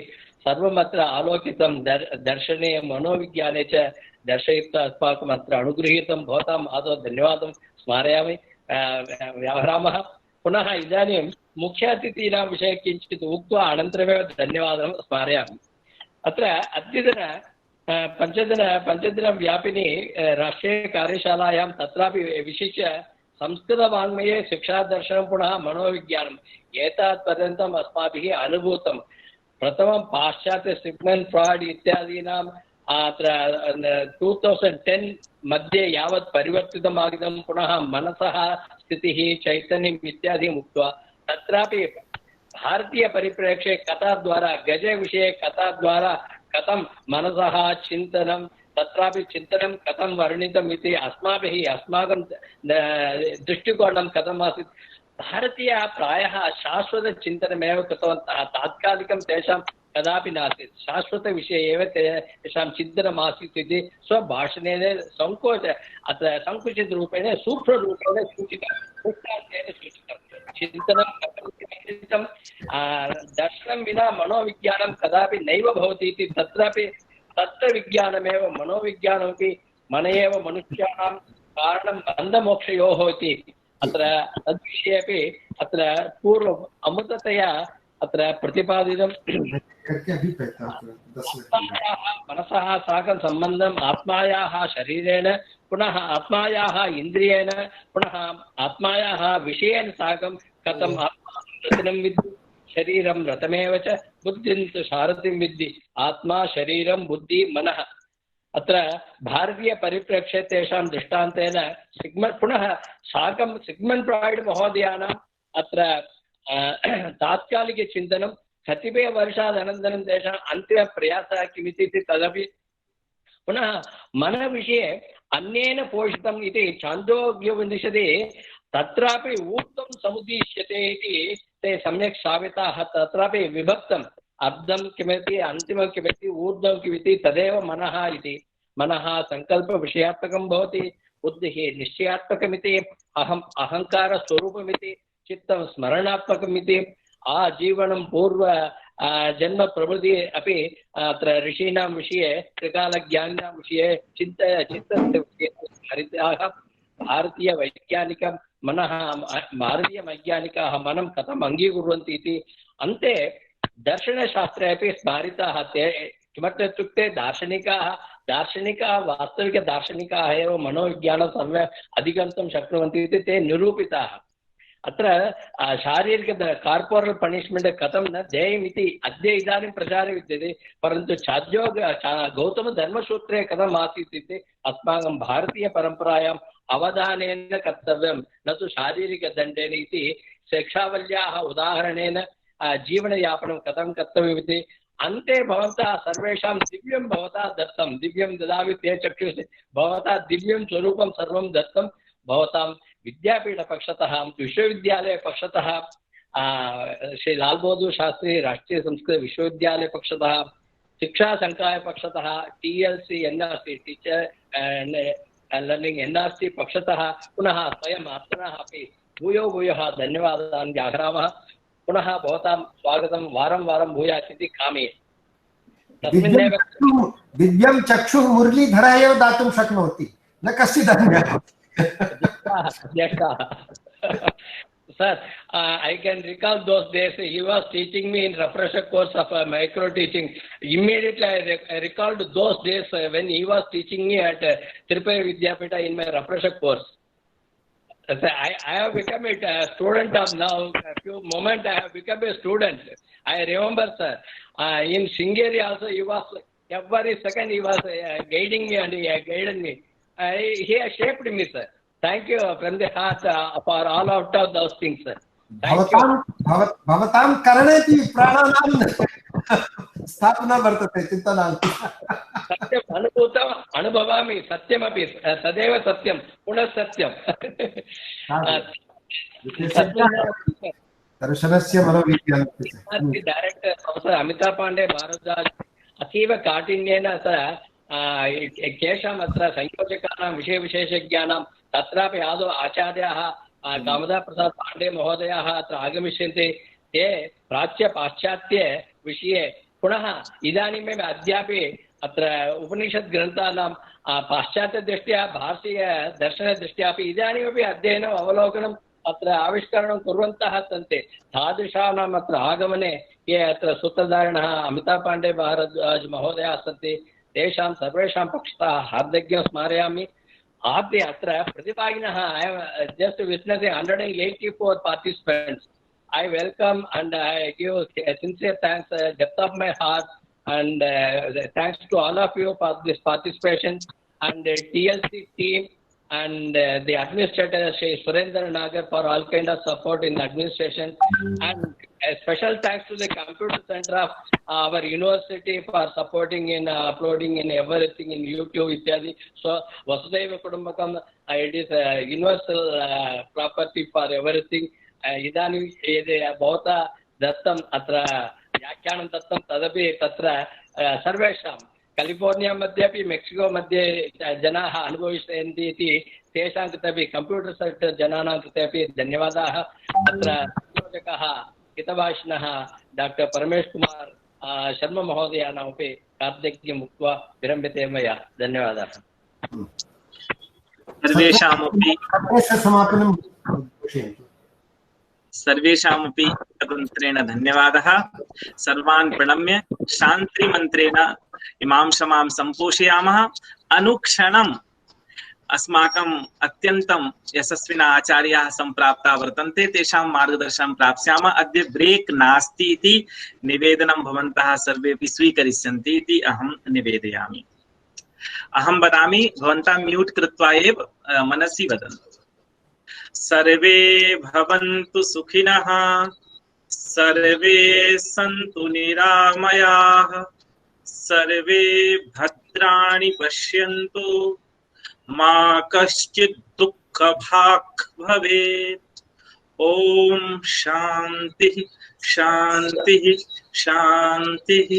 Speaker 6: सर्वमत्र आलोकितं दर्शने मनोविज्ञाने च दर्शयित्वा अस्माकम् अत्र अनुगृहीतं भवताम् आदौ धन्यवादं स्मारयामि व्याहरामः पुनः इदानीं मुख्य अतिथीनां विषये किञ्चित् उक्त्वा अनन्तरमेव धन्यवादं स्मारयामि अत्र अद्यतन पञ्चदिनं व्यापिनी राष्ट्रीयकार्यशालायां तत्रापि विशिष्य संस्कृतवाङ्मये शिक्षादर्शनं पुनः मनोविज्ञानम् एतावत् पर्यन्तम् अस्माभिः अनुभूतं प्रथमं पाश्चात्य सिग्मण्ड् फ्राय्ड् इत्यादीनां अत्र 2010 मध्ये यावत् परिवर्तितमागतं पुनः मनसः स्थितिः चैतन्यम् इत्यादिम् उक्त्वा तत्रापि भारतीयपरिप्रेक्ष्ये कथाद्वारा गजविषये कथाद्वारा कथं मनसः चिन्तनं तत्रापि चिन्तनं कथं वर्णितम् इति अस्माभिः अस्माकं दृष्टिकोणं कथम् आसीत् भारतीयाः प्रायः शाश्वतचिन्तनमेव कृतवन्तः तात्कालिकं तेषां कदापि नासीत् शाश्वतविषये एव तेषां चिन्तनमासीत् इति स्वभाषणेन अत्र सङ्कुचितरूपेण सूक्ष्मरूपेण सूचितं चिन्तनं कथं चिन्तितं दर्शनं विना मनोविज्ञानं कदापि नैव भवति इति तत्रापि तत्त्वविज्ञानमेव मनोविज्ञानमपि मन एव मनुष्याणां कारणं बन्धमोक्षयोः इति अत्र तद्विषये अपि अत्र पूर्वम् अमृततया अत्र प्रतिपादितं मनसः साकं सम्बन्धम् आत्मायाः शरीरेण पुनः आत्मायाः इन्द्रियेण पुनः आत्मायाः विषयेन साकं कथम् आत्मानं विद्धि शरीरं रथमेव च बुद्धिं तु सारथिं विद्धि आत्मा शरीरं बुद्धि मनः अत्र भारतीयपरिप्रेक्ष्ये तेषां दृष्टान्तेन पुनः साकं सिग्मण्ड् फ्राय्ड् महोदयानाम् अत्र तात्कालिकचिन्तनं कतिपयवर्षादनन्तरं तेषाम् अन्तिमप्रयासः किमिति तदपि पुनः मनविषये अन्येन पोषितम् इति छान्दोग्योपनिषदि तत्रापि ऊर्ध्वं समुद्दिश्यते इति ते सम्यक् श्राविताः तत्रापि विभक्तम् अर्धं किमिति अन्तिमं किमिति ऊर्ध्वं किमिति तदेव मनः इति मनः सङ्कल्पविषयात्मकं भवति बुद्धिः निश्चयात्मकमिति अहङ्कारस्वरूपमिति चित्तं स्मरणात्मकमिति आजीवनं पूर्व जन्म प्रभृति अपि अत्र ऋषीणां विषये त्रिकालज्ञानिनां विषये चिन्तस्य विषये स्मरिताः भारतीयवैज्ञानिकं मनः भारतीयवैज्ञानिकाः मनं कथम् अङ्गीकुर्वन्ति इति अन्ते दर्शनशास्त्रे अपि स्मारिताः ते किमर्थम् इत्युक्ते दार्शनिकाः वास्तविकदार्शनिकाः एव मनोविज्ञानं सम्यक् अधिगन्तुं शक्नुवन्ति इति ते निरूपिताः अत्र शारीरिक कार्पोरल् पनिष्मेण्ट् कथं न देयम् इति अद्य इदानीं प्रचारे विद्यते परन्तु गौतमधर्मसूत्रे कथम् आसीत् इति अस्माकं भारतीयपरम्परायाम् अवधानेन कर्तव्यं न तु शारीरिकदण्डेन इति शिक्षावल्याः उदाहरणेन जीवनयापनं कथं कर्तव्यमिति अन्ते भवन्तः सर्वेषां दिव्यं भवता दत्तं दिव्यं ददामि ते चक्षुषि भवता दिव्यं स्वरूपं सर्वं दत्तं भवतां विद्यापीठपक्षतः विश्वविद्यालयपक्षतः श्री लाल बहादुर शास्त्री राष्ट्रीय संस्कृत विश्वविद्यालयपक्षतः शिक्षासङ्कायपक्षतः TLC NRC teacher learning NRC पक्षतः पुनः स्वयं आत्मनः अपि भूयोः धन्यवादान् व्याहरामः पुनः भवतां स्वागतं वारं वारं भूयात् इति कामये तस्मिन्नेव
Speaker 5: दिव्यं चक्षुः मुरलीधरः एव दातुं शक्नोति न कश्चित् अन्यः
Speaker 6: Sir, I can recall those days. He was teaching me in refresher course of micro teaching. Immediately, I recalled those days when he was teaching me at Tirupati Vidyapita in my refresher course. So I have become a student of now. A few moments I have become a student. I remember, sir, in Sringeri also he was every second he was guiding me and he guided me. he has shaped me, sir. Thank you from the heart for all out of those things, sir.
Speaker 5: भवतां करणेपि प्राणानां स्थापना वर्तते, चिन्ता नास्ति।
Speaker 6: सत्यम् अनुभूतम् अनुभवामि, सत्यमपि तदेव सत्यं पुनः सत्यं।
Speaker 5: दर्शनस्य मनोविज्ञानं
Speaker 6: डायरेक्टर प्रोफेसर अमिताभ पांडे भारद्वाज अतीव काठिन्येन केषाम् अत्र संयोजकानां विषयविशेषज्ञानां तत्रापि आदौ आचार्याः दामोदर प्रसाद पांडे महोदयाः अत्र आगमिष्यन्ति। ते प्राच्य पाश्चात्य विषये पुनः इदानीमेव अद्यापि अत्र उपनिषद् ग्रन्थानां पाश्चात्यदृष्ट्या भारतीयदर्शनदृष्ट्या अपि इदानीमपि अध्ययनम् अवलोकनम् अत्र आविष्करणं कुर्वन्तः सन्ति। तादृशानाम् अत्र आगमने ये अत्र सूत्रधारिणः अमिताभ पांडे भारद्वाज महोदयाः सन्ति, तेषां सर्वेषां पक्षतः हार्दिक्यं स्मारयामि। आद्य अत्र प्रतिभागिनः I am just witnessing 184 participants. I welcome and I give sincere thanks, depth of my heart, and thanks to all of you for this participation, and TLC team and the administrator Shri Surendra Nagar for all kind of support in the administration, and a special thanks to the computer center of our university for supporting in uploading in everything in YouTube ityadi. So Vasudhaiva Kudumbakam, it is a universal property for everything. Idani bhavata dattam atra व्याख्यानं दत्तं तदपि तत्र सर्वेषां कैलिफोर्निया मध्ये अपि मेक्सिको मध्ये जनाः अनुभविष्यन्ति इति तेषां कृते अपि कंप्यूटर् सेक्टर् जनानां कृते अपि धन्यवादाः। अत्र संयोजकः हितभाषिणः डॉक्टर परमेश कुमार शर्मा महोदयानामपि हार्दिक्यम् उक्त्वा विरम्यते मया। धन्यवादाः।
Speaker 1: सर्वेषामपि तदन्तरेण धन्यवादः। सर्वान् प्रणम्य शान्तिमन्त्रेण इमां क्षमां सम्पोषयामः। अनुक्षणम् अस्माकम् अत्यन्तं यशस्विनः आचार्याः सम्प्राप्ताः वर्तन्ते, तेषां मार्गदर्शनं प्राप्स्यामः। अद्य ब्रेक् नास्ति इति निवेदनं भवन्तः सर्वेपि स्वीकरिष्यन्ति इति अहं निवेदयामि। अहं वदामि, भवन्तः म्यूट् कृत्वा एव मनसि वदन्तु। सर्वे भवन्तु सुखिनः, सर्वे सन्तु निरामयाः, सर्वे भद्राणि पश्यन्तु, मा कश्चित् दुःखभाग् भवेत्। ओम शान्तिः शान्तिः शान्तिः।